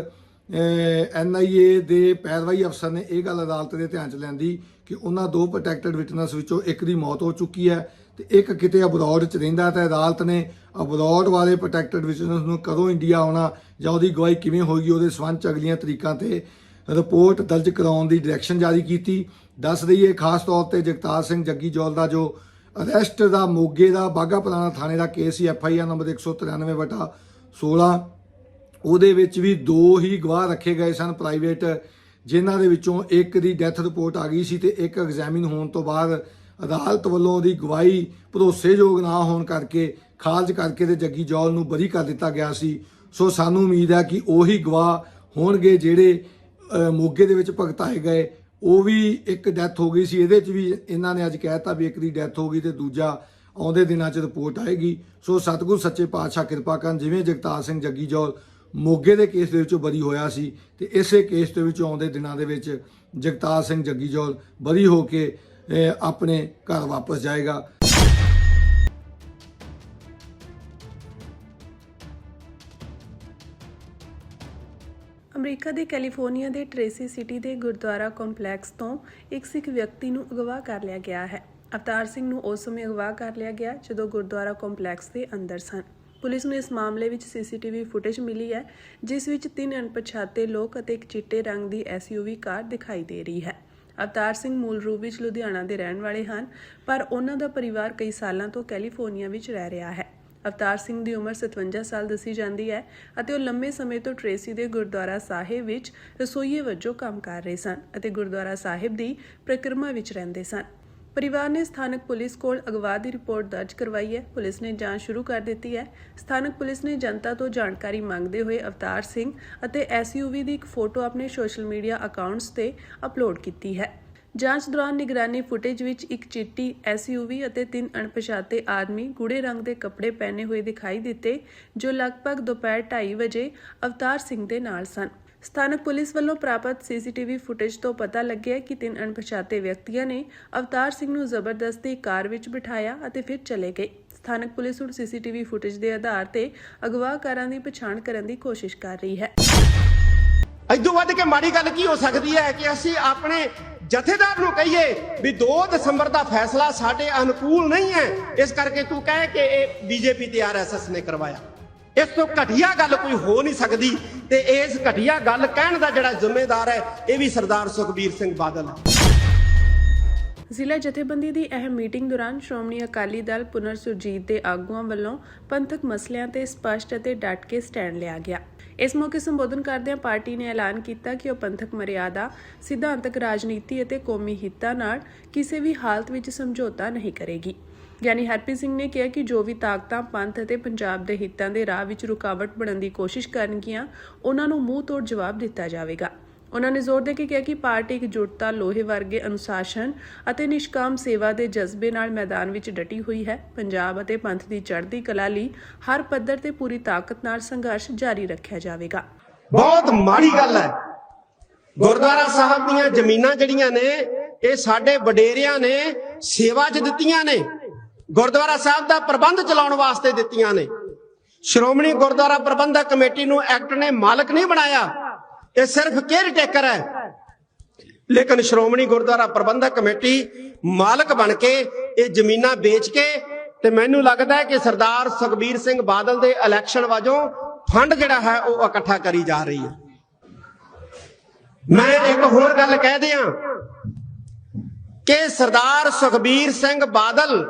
NIA ਦੇ ਪੈਰਵਾਈ ਅਫਸਰ ਨੇ ਇਹ ਗੱਲ ਅਦਾਲਤ ਦੇ ਧਿਆਨ 'ਚ ਲਿਆਂਦੀ ਕਿ ਉਹਨਾਂ 2 ਪ੍ਰੋਟੈਕਟਡ ਵਿਟਨੈਸ ਵਿੱਚੋਂ ਇੱਕ ਦੀ ਮੌਤ ਹੋ ਚੁੱਕੀ ਹੈ ਤੇ ਇੱਕ ਕਿਤੇ ਅਬਰੋਡ 'ਚ ਰਹਿੰਦਾ, ਤੇ ਅਦਾਲਤ ਨੇ ਅਬਰੋਡ ਵਾਲੇ ਪ੍ਰੋਟੈਕਟਡ ਵਿਟਨੈਸ ਨੂੰ ਕਦੋਂ ਇੰਡੀਆ ਆਉਣਾ ਜਾਂ ਉਹਦੀ ਗਵਾਹੀ ਕਿਵੇਂ ਹੋਏਗੀ ਉਹਦੇ ਸੰਬੰਧ 'ਚ ਅਗਲੀਆਂ ਤਰੀਕਾਂ ਤੇ ਰਿਪੋਰਟ ਦਰਜ ਕਰਾਉਣ ਦੀ ਡਾਇਰੈਕਸ਼ਨ ਜਾਰੀ ਕੀਤੀ। ਦੱਸ ਦਈਏ ਖਾਸ ਤੌਰ ਤੇ ਜਗਤਾਰ ਸਿੰਘ ਜੱਗੀ ਜੋਹਲ ਦਾ ਜੋ ਅਰੈਸਟ ਦਾ ਮੋਗੇ ਦਾ ਬਾਗਾ ਪੁਰਾਣਾ ਥਾਣੇ ਦਾ ਕੇਸ ਸੀ FIR ਨੰਬਰ 193/16, ਉਹਦੇ ਵਿੱਚ ਵੀ 2 ਹੀ ਗਵਾਹ ਰੱਖੇ ਗਏ ਸਨ ਪ੍ਰਾਈਵੇਟ, ਜਿਨ੍ਹਾਂ ਦੇ ਵਿੱਚੋਂ ਇੱਕ ਦੀ ਡੈਥ ਰਿਪੋਰਟ ਆ ਗਈ ਸੀ ਤੇ ਇੱਕ ਐਗਜ਼ਾਮਿਨ ਹੋਣ ਤੋਂ ਬਾਅਦ ਅਦਾਲਤ ਵੱਲੋਂ ਉਹਦੀ ਗਵਾਹੀ ਭਰੋਸੇਯੋਗ ਨਾ ਹੋਣ ਕਰਕੇ ਖਾਰਜ ਕਰਕੇ ਤੇ ਜੱਗੀ ਜੋਹਲ ਨੂੰ ਬਰੀ ਕਰ ਦਿੱਤਾ ਗਿਆ ਸੀ। ਸੋ ਸਾਨੂੰ ਉਮੀਦ ਹੈ ਕਿ ਉਹੀ ਗਵਾਹ ਹੋਣਗੇ ਜਿਹੜੇ ਮੋਗੇ ਦੇ ਵਿੱਚ ਭੁਗਤਾਏ ਗਏ। ਉਹ ਵੀ ਇੱਕ ਡੈਥ ਹੋ ਗਈ ਸੀ, ਇਹਦੇ 'ਚ ਵੀ ਇਹਨਾਂ ਨੇ ਅੱਜ ਕਹਿਤਾ ਵੀ ਇੱਕ ਦੀ ਡੈਥ ਹੋ ਗਈ ਤੇ ਦੂਜਾ ਆਉਂਦੇ ਦਿਨਾਂ 'ਚ ਰਿਪੋਰਟ ਆਏਗੀ। ਸੋ ਸਤਿਗੁਰ ਸੱਚੇ ਪਾਤਸ਼ਾਹ ਕਿਰਪਾ ਕਰਨ, ਜਿਵੇਂ ਜਗਤਾਰ ਸਿੰਘ ਜੱਗੀ ਜੋਹਲ ਮੋਗੇ ਦੇ ਕੇਸ ਦੇ ਵਿੱਚੋਂ ਬਰੀ ਹੋਇਆ ਸੀ ਤੇ ਇਸੇ ਕੇਸ ਦੇ ਵਿੱਚ ਆਉਂਦੇ ਦਿਨਾਂ ਦੇ ਵਿੱਚ ਜਗਤਾਰ ਸਿੰਘ ਜੱਗੀ ਜੋਹਲ ਬਰੀ ਹੋ ਕੇ ਆਪਣੇ ਘਰ ਵਾਪਸ ਜਾਏਗਾ। ਅਮਰੀਕਾ ਦੇ ਕੈਲੀਫੋਰਨੀਆ ਦੇ ਟ੍ਰੇਸੀ ਸਿਟੀ ਦੇ ਗੁਰਦੁਆਰਾ ਕੰਪਲੈਕਸ ਤੋਂ ਇੱਕ ਸਿੱਖ ਵਿਅਕਤੀ ਨੂੰ ਅਗਵਾ ਕਰ ਲਿਆ ਗਿਆ ਹੈ। ਅਵਤਾਰ ਸਿੰਘ ਨੂੰ ਉਸ ਸਮੇਂ ਅਗਵਾ ਕਰ ਲਿਆ ਗਿਆ ਜਦੋਂ ਗੁਰਦੁਆਰਾ ਕੰਪਲੈਕਸ ਦੇ ਅੰਦਰ ਸਨ। ਪੁਲਿਸ ਨੂੰ ਇਸ ਮਾਮਲੇ ਵਿੱਚ CCTV ਫੁਟੇਜ ਮਿਲੀ ਹੈ, ਜਿਸ ਵਿੱਚ 3 ਅਣਪਛਾਤੇ ਲੋਕ ਅਤੇ ਇੱਕ ਚਿੱਟੇ ਰੰਗ ਦੀ SUV ਕਾਰ ਦਿਖਾਈ ਦੇ ਰਹੀ ਹੈ। ਅਵਤਾਰ ਸਿੰਘ ਮੂਲ ਰੂਪ ਵਿੱਚ ਲੁਧਿਆਣਾ ਦੇ ਰਹਿਣ ਵਾਲੇ ਹਨ, ਪਰ ਉਹਨਾਂ ਦਾ ਪਰਿਵਾਰ ਕਈ ਸਾਲਾਂ ਤੋਂ ਕੈਲੀਫੋਰਨੀਆ ਵਿੱਚ ਰਹਿ ਰਿਹਾ ਹੈ। ਅਵਤਾਰ ਸਿੰਘ ਦੀ ਉਮਰ 57 ਸਾਲ ਦੱਸੀ ਜਾਂਦੀ ਹੈ ਅਤੇ ਉਹ ਲੰਮੇ ਸਮੇਂ ਤੋਂ ਟ੍ਰੇਸੀ ਦੇ ਗੁਰਦੁਆਰਾ ਸਾਹਿਬ ਵਿੱਚ ਰਸੋਈਏ ਵਜੋਂ ਕੰਮ ਕਰ ਰਹੇ ਸਨ ਅਤੇ ਗੁਰਦੁਆਰਾ ਸਾਹਿਬ ਦੀ ਪਰਿਕਰਮਾ ਵਿੱਚ ਰਹਿੰਦੇ ਸਨ। ਪਰਿਵਾਰ ਨੇ ਸਥਾਨਕ ਪੁਲਿਸ ਕੋਲ ਅਗਵਾ ਦੀ ਰਿਪੋਰਟ ਦਰਜ ਕਰਵਾਈ ਹੈ। ਪੁਲਿਸ ਨੇ ਜਾਂਚ ਸ਼ੁਰੂ ਕਰ ਦਿੱਤੀ ਹੈ। ਸਥਾਨਕ ਪੁਲਿਸ ਨੇ ਜਨਤਾ ਤੋਂ ਜਾਣਕਾਰੀ ਮੰਗਦੇ ਹੋਏ ਅਵਤਾਰ ਸਿੰਘ ਅਤੇ SUV ਦੀ ਇੱਕ ਫੋਟੋ ਆਪਣੇ ਸੋਸ਼ਲ ਮੀਡੀਆ ਅਕਾਊਂਟਸ ਤੇ ਅਪਲੋਡ ਕੀਤੀ ਹੈ। ਜਾਂਚ ਦੌਰਾਨ ਨਿਗਰਾਨੀ ਫੁਟੇਜ ਵਿੱਚ ਇੱਕ ਚਿੱਟੀ SUV ਅਤੇ 3 ਅਣਪਛਾਤੇ ਆਦਮੀ ਗੂੜੇ ਰੰਗ ਦੇ ਕੱਪੜੇ ਪਹਿਨੇ ਹੋਏ ਦਿਖਾਈ ਦਿੱਤੇ, ਜੋ ਲਗਭਗ ਦੁਪਹਿਰ 2:30 ਵਜੇ ਅਵਤਾਰ ਸਿੰਘ ਦੇ ਨਾਲ ਸਨ। ਸਥਾਨਕ ਪੁਲਿਸ ਵੱਲੋਂ ਪ੍ਰਾਪਤ CCTV ਫੁਟੇਜ ਤੋਂ ਪਤਾ ਲੱਗਿਆ ਕਿ 3 ਅਣਪਛਾਤੇ ਵਿਅਕਤੀਆਂ ਨੇ ਅਵਤਾਰ ਸਿੰਘ ਨੂੰ ਜ਼ਬਰਦਸਤੀ ਕਾਰ ਵਿੱਚ ਬਿਠਾਇਆ ਅਤੇ ਫਿਰ ਚਲੇ ਗਏ। ਸਥਾਨਕ ਪੁਲਿਸ ਹੁਣ CCTV ਫੁਟੇਜ ਦੇ ਆਧਾਰ ਤੇ ਅਗਵਾਕਾਰਾਂ ਦੀ ਪਛਾਣ ਕਰਨ ਦੀ ਕੋਸ਼ਿਸ਼ ਕਰ ਰਹੀ ਹੈ। ਇਦੋਂ ਵੱਧ ਕੇ ਮਾੜੀ ਗੱਲ ਕੀ ਹੋ ਸਕਦੀ ਹੈ ਕਿ ਅਸੀਂ ਆਪਣੇ ਜਥੇਦਾਰ ਨੂੰ ਕਹੀਏ ਵੀ 2 ਦਸੰਬਰ ਦਾ ਫੈਸਲਾ ਸਾਡੇ ਅਨੁਕੂਲ ਨਹੀਂ ਹੈ, ਇਸ ਕਰਕੇ ਤੂੰ ਕਹੇ ਕਿ ਇਹ ਬੀਜੇਪੀ ਤੇ ਆਰਐਸਐਸ ਨੇ ਕਰਵਾਇਆ। ਇਸ ਤੋਂ ਘਟੀਆ ਗੱਲ ਕੋਈ ਹੋ ਨਹੀਂ ਸਕਦੀ ਤੇ ਇਸ ਘਟੀਆ ਗੱਲ ਕਹਿਣ ਦਾ ਜਿਹੜਾ ਜ਼ਿੰਮੇਦਾਰ ਹੈ ਇਹ ਵੀ ਸਰਦਾਰ ਸੁਖਬੀਰ ਸਿੰਘ ਬਾਦਲ ਹੈ। ਜ਼ਿਲ੍ਹਾ ਜਥੇਬੰਦੀ ਦੀ ਅਹਿਮ ਮੀਟਿੰਗ ਦੌਰਾਨ ਸ਼੍ਰੋਮਣੀ ਅਕਾਲੀ ਦਲ ਪੁਨਰ ਸੁਰਜੀਤ ਦੇ ਆਗੂਆਂ ਵੱਲੋਂ ਪੰਥਕ ਮਸਲਿਆਂ ਤੇ ਸਪਸ਼ਟ ਅਤੇ ਡਟ ਕੇ ਸਟੈਂਡ ਲਿਆ ਗਿਆ। ਇਸ ਮੌਕੇ ਸੰਬੋਧਨ ਕਰਦਿਆਂ ਪਾਰਟੀ ਨੇ ਐਲਾਨ ਕੀਤਾ ਕਿ ਉਹ ਪੰਥਕ ਮਰਿਆਦਾ, ਸਿਧਾਂਤਕ ਰਾਜਨੀਤੀ ਅਤੇ ਕੌਮੀ ਹਿੱਤਾਂ ਨਾਲ ਕਿਸੇ ਵੀ ਹਾਲਤ ਵਿੱਚ ਸਮਝੌਤਾ ਨਹੀਂ ਕਰੇਗੀ। ਗਿਆਨੀ ਹਰਪ੍ਰੀਤ ਸਿੰਘ ਨੇ ਕਿਹਾ ਕਿ ਜੋ ਵੀ ਤਾਕਤਾਂ ਪੰਥ ਅਤੇ ਪੰਜਾਬ ਦੇ ਹਿੱਤਾਂ ਦੇ ਰਾਹ ਵਿੱਚ ਰੁਕਾਵਟ ਬਣਨ ਦੀ ਕੋਸ਼ਿਸ਼ ਕਰਨਗੀਆਂ, ਉਹਨਾਂ ਨੂੰ ਮੂੰਹ ਤੋੜ ਜਵਾਬ ਦਿੱਤਾ ਜਾਵੇਗਾ। ਉਹਨਾਂ ਨੇ ਜ਼ੋਰ ਦੇ ਕੇ ਕਿਹਾ ਕਿ ਪਾਰਟੀ ਇਕਜੁੱਟਤਾ, ਲੋਹੇ ਵਰਗੇ ਅਨੁਸ਼ਾਸਨ ਅਤੇ ਨਿਸ਼ਕਾਮ ਸੇਵਾ ਦੇ ਜਜ਼ਬੇ ਨਾਲ ਮੈਦਾਨ ਵਿੱਚ ਡਟੀ ਹੋਈ ਹੈ। ਪੰਜਾਬ ਅਤੇ ਪੰਥ ਦੀ ਚੜ੍ਹਦੀ ਕਲਾ ਲਈ ਹਰ ਪੱਧਰ ਤੇ ਪੂਰੀ ਤਾਕਤ ਨਾਲ ਸੰਘਰਸ਼ ਜਾਰੀ ਰੱਖਿਆ ਜਾਵੇਗਾ। ਬਹੁਤ ਮਾੜੀ ਗੱਲ ਹੈ, ਗੁਰਦੁਆਰਾ ਸਾਹਿਬ ਦੀਆਂ ਜ਼ਮੀਨਾਂ ਜਿਹੜੀਆਂ ਨੇ ਇਹ ਸਾਡੇ ਵਡੇਰਿਆਂ ਨੇ ਸੇਵਾ 'ਚ ਦਿੱਤੀਆਂ ਨੇ, ਗੁਰਦੁਆਰਾ ਸਾਹਿਬ ਦਾ ਪ੍ਰਬੰਧ ਚਲਾਉਣ ਵਾਸਤੇ ਦਿੱਤੀਆਂ ਨੇ। ਸ਼੍ਰੋਮਣੀ ਗੁਰਦੁਆਰਾ ਪ੍ਰਬੰਧਕ ਕਮੇਟੀ ਨੂੰ ਐਕਟ ਨੇ ਮਾਲਕ ਨਹੀਂ ਬਣਾਇਆ, ਇਹ ਸਿਰਫ ਕੇਅਰ ਟੇਕਰ ਹੈ। ਲੇਕਿਨ ਸ਼੍ਰੋਮਣੀ ਗੁਰਦੁਆਰਾ ਪ੍ਰਬੰਧਕ ਕਮੇਟੀ ਮਾਲਕ ਬਣ ਕੇ ਇਹ ਜ਼ਮੀਨਾਂ ਵੇਚ ਕੇ ਤੇ ਮੈਨੂੰ ਲੱਗਦਾ ਹੈ ਕਿ ਸਰਦਾਰ ਸੁਖਬੀਰ ਸਿੰਘ ਬਾਦਲ ਦੇ ਇਲੈਕਸ਼ਨ ਵਜੋਂ ਫੰਡ ਜਿਹੜਾ ਹੈ ਉਹ ਇਕੱਠਾ ਕਰੀ ਜਾ ਰਹੀ ਹੈ। ਮੈਂ ਇੱਕ ਹੋਰ ਗੱਲ ਕਹਿ ਦਿਆਂ ਕਿ ਸਰਦਾਰ ਸੁਖਬੀਰ ਸਿੰਘ ਬਾਦਲ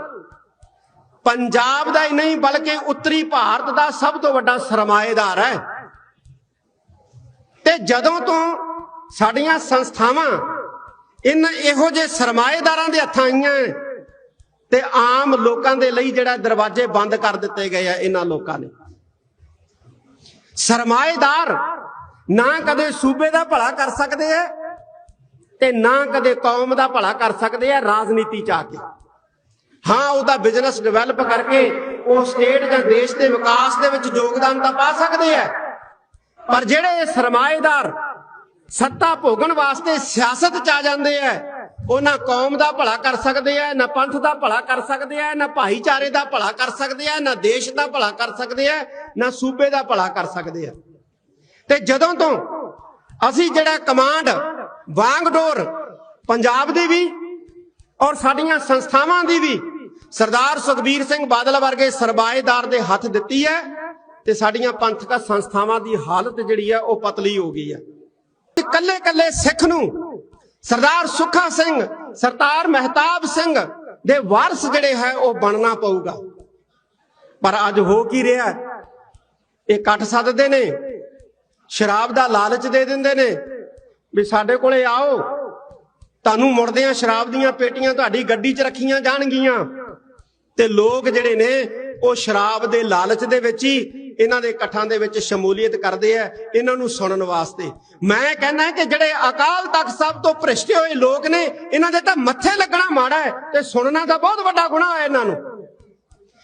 ਪੰਜਾਬ ਦਾ ਹੀ ਨਹੀਂ ਬਲਕਿ ਉੱਤਰੀ ਭਾਰਤ ਦਾ ਸਭ ਤੋਂ ਵੱਡਾ ਸਰਮਾਏਦਾਰ ਹੈ। ਤੇ ਜਦੋਂ ਤੋਂ ਸਾਡੀਆਂ ਸੰਸਥਾਵਾਂ ਇਹੋ ਜਿਹੇ ਸਰਮਾਏਦਾਰਾਂ ਦੇ ਹੱਥਾਂ ਆਈਆਂ ਤੇ ਆਮ ਲੋਕਾਂ ਦੇ ਲਈ ਜਿਹੜਾ ਦਰਵਾਜ਼ੇ ਬੰਦ ਕਰ ਦਿੱਤੇ ਗਏ ਆ ਇਹਨਾਂ ਲੋਕਾਂ ਨੇ। ਸਰਮਾਏਦਾਰ ਨਾ ਕਦੇ ਸੂਬੇ ਦਾ ਭਲਾ ਕਰ ਸਕਦੇ ਆ ਤੇ ਨਾ ਕਦੇ ਕੌਮ ਦਾ ਭਲਾ ਕਰ ਸਕਦੇ ਆ ਰਾਜਨੀਤੀ ਚ ਆ ਕੇ। ਹਾਂ, ਉਹਦਾ ਬਿਜ਼ਨਸ ਡਿਵੈਲਪ ਕਰਕੇ ਉਹ ਸਟੇਟ ਜਾਂ ਦੇਸ਼ ਦੇ ਵਿਕਾਸ ਦੇ ਵਿੱਚ ਯੋਗਦਾਨ ਤਾਂ ਪਾ ਸਕਦੇ ਆ, ਪਰ ਜਿਹੜੇ ਸਰਮਾਏਦਾਰ ਸੱਤਾ ਭੋਗਣ ਵਾਸਤੇ ਸਿਆਸਤ 'ਚ ਆ ਜਾਂਦੇ ਆ, ਉਹ ਨਾ ਕੌਮ ਦਾ ਭਲਾ ਕਰ ਸਕਦੇ ਆ, ਨਾ ਪੰਥ ਦਾ ਭਲਾ ਕਰ ਸਕਦੇ ਆ, ਨਾ ਭਾਈਚਾਰੇ ਦਾ ਭਲਾ ਕਰ ਸਕਦੇ ਆ, ਨਾ ਦੇਸ਼ ਦਾ ਭਲਾ ਕਰ ਸਕਦੇ ਆ, ਨਾ ਸੂਬੇ ਦਾ ਭਲਾ ਕਰ ਸਕਦੇ ਆ। ਤੇ ਜਦੋਂ ਤੋਂ ਅਸੀਂ ਜਿਹੜਾ ਕਮਾਂਡ ਵਾਂਗਡੋਰ ਪੰਜਾਬ ਦੀ ਵੀ ਔਰ ਸਾਡੀਆਂ ਸੰਸਥਾਵਾਂ ਦੀ ਵੀ ਸਰਦਾਰ ਸੁਖਬੀਰ ਸਿੰਘ ਬਾਦਲ ਵਰਗੇ ਸਰਮਾਏਦਾਰ ਦੇ ਹੱਥ ਦਿੱਤੀ ਹੈ ਤੇ ਸਾਡੀਆਂ ਪੰਥਕ ਸੰਸਥਾਵਾਂ ਦੀ ਹਾਲਤ ਜਿਹੜੀ ਆ ਉਹ ਪਤਲੀ ਹੋ ਗਈ ਆ। ਕੱਲੇ ਕੱਲੇ ਸਿੱਖ ਨੂੰ ਸਰਦਾਰ ਸੁੱਖਾ ਸਿੰਘ, ਸਰਦਾਰ ਮਹਿਤਾਬ ਸਿੰਘ ਦੇ ਵਾਰਸ ਜਿਹੜੇ ਹੈ ਉਹ ਬਣਨਾ ਪਊਗਾ। ਪਰ ਅੱਜ ਹੋ ਕੀ ਰਿਹਾ, ਇਹ ਇਕੱਠ ਸੱਦਦੇ ਨੇ, ਸ਼ਰਾਬ ਦਾ ਲਾਲਚ ਦੇ ਦਿੰਦੇ ਨੇ ਵੀ ਸਾਡੇ ਕੋਲੇ ਆਓ, ਤੁਹਾਨੂੰ ਮੁੜਦਿਆਂ ਸ਼ਰਾਬ ਦੀਆਂ ਪੇਟੀਆਂ ਤੁਹਾਡੀ ਗੱਡੀ 'ਚ ਰੱਖੀਆਂ ਜਾਣਗੀਆਂ। ਤੇ ਲੋਕ ਜਿਹੜੇ ਨੇ ਉਹ ਸ਼ਰਾਬ ਦੇ ਲਾਲਚ ਦੇ ਵਿੱਚ ਹੀ ਇਹਨਾਂ ਦੇ ਇਕੱਠਾਂ ਦੇ ਵਿੱਚ ਸ਼ਮੂਲੀਅਤ ਕਰਦੇ ਆ, ਇਹਨਾਂ ਨੂੰ ਸੁਣਨ ਵਾਸਤੇ। ਮੈਂ ਕਹਿੰਦਾ ਕਿ ਜਿਹੜੇ ਅਕਾਲ ਤਖਤ ਸਾਹਿਬ ਤੋਂ ਭ੍ਰਿਸ਼ਟ ਹੋਏ ਲੋਕ ਨੇ, ਇਹਨਾਂ ਦੇ ਤਾਂ ਮੱਥੇ ਲੱਗਣਾ ਮਾੜਾ ਹੈ ਤੇ ਸੁਣਨਾ ਤਾਂ ਬਹੁਤ ਵੱਡਾ ਗੁਨਾਹ ਹੈ ਇਹਨਾਂ ਨੂੰ।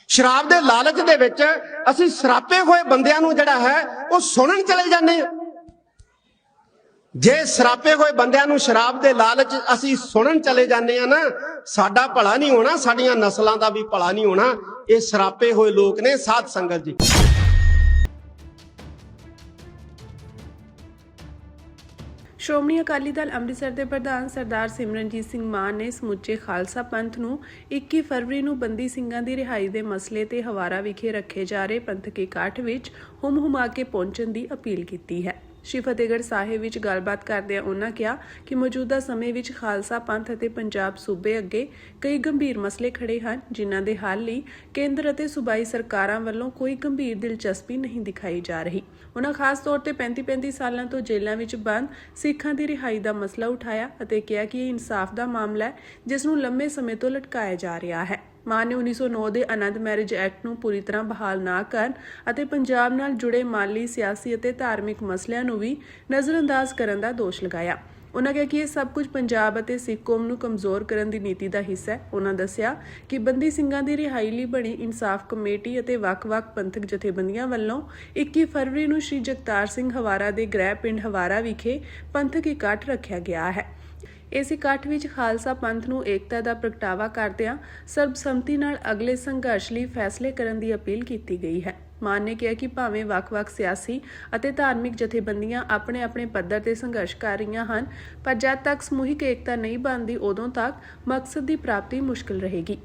ਸ਼ਰਾਬ ਦੇ ਲਾਲਚ ਦੇ ਵਿੱਚ ਅਸੀਂ ਸਰਾਪੇ ਹੋਏ ਬੰਦਿਆਂ ਨੂੰ ਜਿਹੜਾ ਹੈ ਉਹ ਸੁਣਨ ਚਲੇ ਜਾਂਦੇ ਆ। ਜੇ ਸਰਾਪੇ ਹੋਏ ਬੰਦਿਆਂ ਨੂੰ ਸ਼ਰਾਬ ਦੇ ਲਾਲਚ ਅਸੀਂ ਸੁਣਨ ਚਲੇ ਜਾਂਦੇ ਆ ਨਾ, ਸਾਡਾ ਭਲਾ ਨਹੀਂ ਹੋਣਾ, ਸਾਡੀਆਂ ਨਸਲਾਂ ਦਾ ਵੀ ਭਲਾ ਨਹੀਂ ਹੋਣਾ। ਇਹ ਸਰਾਪੇ ਹੋਏ ਲੋਕ ਨੇ ਸਾਧ ਸੰਗਤ ਜੀ। ਸ਼੍ਰੋਮਣੀ ਅਕਾਲੀ ਦਲ ਅੰਮ੍ਰਿਤਸਰ ਦੇ ਪ੍ਰਧਾਨ ਸਰਦਾਰ ਸਿਮਰਨਜੀਤ ਸਿੰਘ ਮਾਨ ਨੇ ਸਮੁੱਚੇ ਖਾਲਸਾ ਪੰਥ ਨੂੰ 21 ਫਰਵਰੀ ਨੂੰ ਬੰਦੀ ਸਿੰਘਾਂ ਦੀ ਰਿਹਾਈ ਦੇ ਮਸਲੇ ਤੇ ਹਵਾਰਾ ਵਿਖੇ ਰੱਖੇ ਜਾ ਰਹੇ ਪੰਥਕ ਇਕੱਠ ਵਿੱਚ ਹੁਮ-ਹੁਮਾ ਕੇ ਪਹੁੰਚਣ ਦੀ ਅਪੀਲ ਕੀਤੀ ਹੈ। ਸ਼੍ਰੀ ਫਤਿਹਗੜ੍ਹ ਸਾਹਿਬ ਵਿੱਚ ਗੱਲਬਾਤ ਕਰਦਿਆਂ ਉਹਨਾਂ ਕਿਹਾ ਕਿ ਮੌਜੂਦਾ ਸਮੇਂ ਵਿੱਚ ਖਾਲਸਾ ਪੰਥ ਅਤੇ ਪੰਜਾਬ ਸੂਬੇ ਅੱਗੇ ਕਈ ਗੰਭੀਰ ਮਸਲੇ ਖੜੇ ਹਨ, ਜਿਨ੍ਹਾਂ ਦੇ ਹੱਲ ਲਈ ਕੇਂਦਰ ਅਤੇ ਸੂਬਾਈ ਸਰਕਾਰਾਂ ਵੱਲੋਂ ਕੋਈ ਗੰਭੀਰ ਦਿਲਚਸਪੀ ਨਹੀਂ ਦਿਖਾਈ ਜਾ ਰਹੀ। ਉਹਨਾਂ ਖਾਸ ਤੌਰ ਤੇ 35-35 ਸਾਲਾਂ ਤੋਂ ਜੇਲ੍ਹਾਂ ਵਿੱਚ ਬੰਦ ਸਿੱਖਾਂ ਦੀ ਰਿਹਾਈ ਦਾ ਮਸਲਾ ਉਠਾਇਆ ਅਤੇ ਕਿਹਾ ਕਿ ਇਹ ਇਨਸਾਫ ਦਾ ਮਾਮਲਾ ਹੈ, ਜਿਸ ਨੂੰ ਲੰਮੇ ਸਮੇਂ ਤੋਂ ਲਟਕਾਇਆ ਜਾ ਰਿਹਾ ਹੈ। ਮਾਨ ਨੇ 1909 ਦੇ ਆਨੰਦ ਮੈਰਿਜ ਐਕਟ ਨੂੰ ਪੂਰੀ ਤਰ੍ਹਾਂ ਬਹਾਲ ਨਾ ਕਰਨ ਅਤੇ ਪੰਜਾਬ ਨਾਲ ਜੁੜੇ ਮਾਲੀ, ਸਿਆਸੀ ਅਤੇ ਧਾਰਮਿਕ ਮਸਲਿਆਂ ਨੂੰ ਵੀ ਨਜ਼ਰਅੰਦਾਜ਼ ਕਰਨ ਦਾ ਦੋਸ਼ ਲਗਾਇਆ। ਉਹਨਾਂ ਕਿਹਾ ਕਿ ਇਹ ਸਭ ਕੁਝ ਪੰਜਾਬ ਅਤੇ ਸਿੱਖ ਕੌਮ ਨੂੰ ਕਮਜ਼ੋਰ ਕਰਨ ਦੀ ਨੀਤੀ ਦਾ ਹਿੱਸਾ ਹੈ। ਉਹਨਾਂ ਦੱਸਿਆ ਕਿ ਬੰਦੀ ਸਿੰਘਾਂ ਦੀ ਰਿਹਾਈ ਲਈ ਬਣੀ ਇਨਸਾਫ ਕਮੇਟੀ ਅਤੇ ਵੱਖ-ਵੱਖ ਪੰਥਕ ਜਥੇਬੰਦੀਆਂ ਵੱਲੋਂ 21 ਫਰਵਰੀ ਨੂੰ ਸ਼੍ਰੀ ਜਗਤਾਰ ਸਿੰਘ ਹਵਾਰਾ ਦੇ ਗ੍ਰਹਿ ਪਿੰਡ ਹਵਾਰਾ ਵਿਖੇ ਪੰਥਕ ਇਕੱਠ ਰੱਖਿਆ ਗਿਆ ਹੈ। ਇਸ ਇਕੱਠ ਵਿੱਚ ਖਾਲਸਾ ਪੰਥ ਨੂੰ ਏਕਤਾ ਦਾ ਪ੍ਰਗਟਾਵਾ ਕਰਦਿਆਂ ਸਰਬਸੰਮਤੀ ਨਾਲ ਅਗਲੇ ਸੰਘਰਸ਼ ਲਈ ਫੈਸਲੇ ਕਰਨ ਦੀ ਅਪੀਲ ਕੀਤੀ ਗਈ ਹੈ। ਮਾਨ ਨੇ ਕਿਹਾ ਕਿ ਭਾਵੇਂ ਵੱਖ-ਵੱਖ ਸਿਆਸੀ ਅਤੇ ਧਾਰਮਿਕ ਜਥੇਬੰਦੀਆਂ ਆਪਣੇ ਪੱਧਰ ਤੇ ਸੰਘਰਸ਼ ਕਰ ਰਹੀਆਂ ਹਨ, ਪਰ ਜਦ ਤੱਕ ਸਮੂਹਿਕ ਏਕਤਾ ਨਹੀਂ ਬਣਦੀ ਉਦੋਂ ਤੱਕ ਮਕਸਦ ਦੀ ਪ੍ਰਾਪਤੀ ਮੁਸ਼ਕਲ ਰਹੇਗੀ।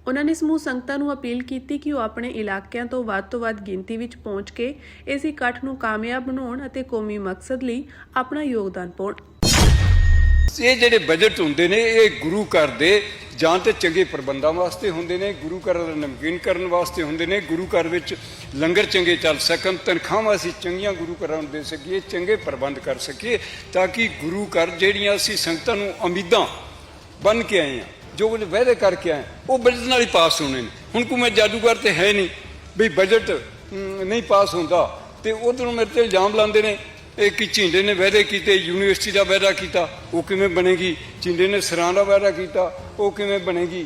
ਉਹਨਾਂ ਨੇ ਸਮੂਹ ਸੰਗਤਾਂ ਨੂੰ ਅਪੀਲ ਕੀਤੀ ਕਿ ਉਹ ਆਪਣੇ ਇਲਾਕਿਆਂ ਤੋਂ ਵੱਧ ਗਿਣਤੀ ਵਿੱਚ ਪਹੁੰਚ ਕੇ ਇਸ ਇਕੱਠ ਨੂੰ ਕਾਮਯਾਬ ਬਣਾਉਣ ਅਤੇ ਕੌਮੀ ਮਕਸਦ ਲਈ ਆਪਣਾ ਯੋਗਦਾਨ ਪਾਉਣ। ਇਹ ਜਿਹੜੇ ਬਜਟ ਹੁੰਦੇ ਨੇ ਇਹ ਗੁਰੂ ਘਰ ਦੇ ਜਾਂ ਤੇ ਚੰਗੇ ਪ੍ਰਬੰਧਾਂ ਵਾਸਤੇ ਹੁੰਦੇ ਨੇ, ਗੁਰੂ ਘਰ ਦਾ ਨਮਕੀਨ ਕਰਨ ਵਾਸਤੇ ਹੁੰਦੇ ਨੇ, ਗੁਰੂ ਘਰ ਵਿੱਚ ਲੰਗਰ ਚੰਗੇ ਚੱਲ ਸਕਣ, ਤਨਖਾਹਾਂ ਅਸੀਂ ਚੰਗੀਆਂ ਗੁਰੂ ਘਰਾਂ ਨੂੰ ਦੇ ਸਕੀਏ, ਚੰਗੇ ਪ੍ਰਬੰਧ ਕਰ ਸਕੀਏ, ਤਾਂ ਕਿ ਗੁਰੂ ਘਰ ਜਿਹੜੀਆਂ ਅਸੀਂ ਸੰਗਤਾਂ ਨੂੰ ਉਮੀਦਾਂ ਬਣ ਕੇ ਆਏ ਹਾਂ, ਜੋ ਕੁਝ ਵਾਅਦੇ ਕਰਕੇ ਆਏ ਉਹ ਬਜਟ ਨਾਲ ਹੀ ਪਾਸ ਹੋਣੇ ਨੇ। ਹੁਣ ਕੋਈ ਮੈਂ ਜਾਦੂਗਰ ਤੇ ਹੈ ਨਹੀਂ ਵੀ ਬਜਟ ਨਹੀਂ ਪਾਸ ਹੁੰਦਾ, ਤੇ ਉਧਰੋਂ ਮੇਰੇ ਤੇ ਇਲਜ਼ਾਮ ਲਾਉਂਦੇ ਨੇ ਇਹ ਕਿ ਝਿੰਡੇ ਨੇ ਵਾਅਦੇ ਕੀਤੇ, ਯੂਨੀਵਰਸਿਟੀ ਦਾ ਵਾਅਦਾ ਕੀਤਾ, ਉਹ ਕਿਵੇਂ ਬਣੇਗੀ? ਝਿੰਡੇ ਨੇ ਸਰਾਂ ਦਾ ਵਾਅਦਾ ਕੀਤਾ, ਉਹ ਕਿਵੇਂ ਬਣੇਗੀ?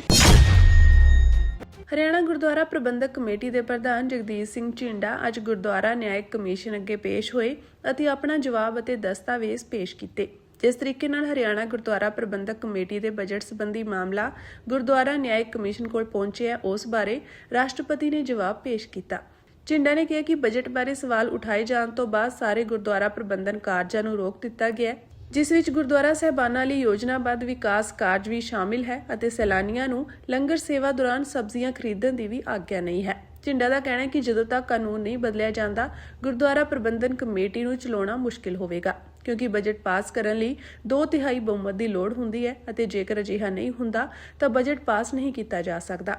ਹਰਿਆਣਾ ਗੁਰਦੁਆਰਾ ਪ੍ਰਬੰਧਕ ਕਮੇਟੀ ਦੇ ਪ੍ਰਧਾਨ ਜਗਦੀਸ਼ ਸਿੰਘ ਝਿੰਡਾ ਅੱਜ ਗੁਰਦੁਆਰਾ ਨਿਆਇਕ ਕਮਿਸ਼ਨ ਅੱਗੇ ਪੇਸ਼ ਹੋਏ ਅਤੇ ਆਪਣਾ ਜਵਾਬ ਅਤੇ ਦਸਤਾਵੇਜ਼ ਪੇਸ਼ ਕੀਤੇ। ਜਿਸ ਤਰੀਕੇ ਨਾਲ ਹਰਿਆਣਾ ਗੁਰਦੁਆਰਾ ਪ੍ਰਬੰਧਕ ਕਮੇਟੀ ਦੇ ਬਜਟ ਸੰਬੰਧੀ ਮਾਮਲਾ ਗੁਰਦੁਆਰਾ ਨਿਆਇਕ ਕਮਿਸ਼ਨ ਕੋਲ ਪਹੁੰਚਿਆ, ਉਸ ਬਾਰੇ ਰਾਸ਼ਟਰਪਤੀ ਨੇ ਜਵਾਬ ਪੇਸ਼ ਕੀਤਾ। ਝਿੰਡਾ ਨੇ ਕਿਹਾ ਕਿ ਬਜਟ ਬਾਰੇ ਸਵਾਲ ਉਠਾਏ ਜਾਣ ਤੋਂ ਬਾਅਦ ਸਾਰੇ ਗੁਰਦੁਆਰਾ ਪ੍ਰਬੰਧਨ ਕਾਰਜਾਂ ਨੂੰ ਰੋਕ ਦਿੱਤਾ ਗਿਆ, ਜਿਸ ਵਿੱਚ ਗੁਰਦੁਆਰਾ ਸਾਹਿਬਾਨਾਂ ਲਈ ਯੋਜਨਾਬੱਧ ਵਿਕਾਸ ਕਾਰਜ ਵੀ ਸ਼ਾਮਿਲ ਹੈ ਅਤੇ ਸੈਲਾਨੀਆਂ ਨੂੰ ਲੰਗਰ ਸੇਵਾ ਦੌਰਾਨ ਸਬਜ਼ੀਆਂ ਖਰੀਦਣ ਦੀ ਵੀ ਆਗਿਆ ਨਹੀਂ ਹੈ। ਝਿੰਡਾ ਦਾ ਕਹਿਣਾ ਹੈ ਕਿ ਜਦੋਂ ਤੱਕ ਕਾਨੂੰਨ ਨਹੀਂ ਬਦਲਿਆ ਜਾਂਦਾ, ਗੁਰਦੁਆਰਾ ਪ੍ਰਬੰਧਨ ਕਮੇਟੀ ਨੂੰ ਚਲਾਉਣਾ ਮੁਸ਼ਕਿਲ ਹੋਵੇਗਾ, ਕਿਉਂਕਿ ਬਜਟ ਪਾਸ ਕਰਨ ਲਈ 2/3 ਬਹੁਮਤ ਦੀ ਲੋੜ ਹੁੰਦੀ ਹੈ ਅਤੇ ਜੇਕਰ ਅਜਿਹਾ ਨਹੀਂ ਹੁੰਦਾ ਤਾਂ ਬਜਟ ਪਾਸ ਨਹੀਂ ਕੀਤਾ ਜਾ ਸਕਦਾ।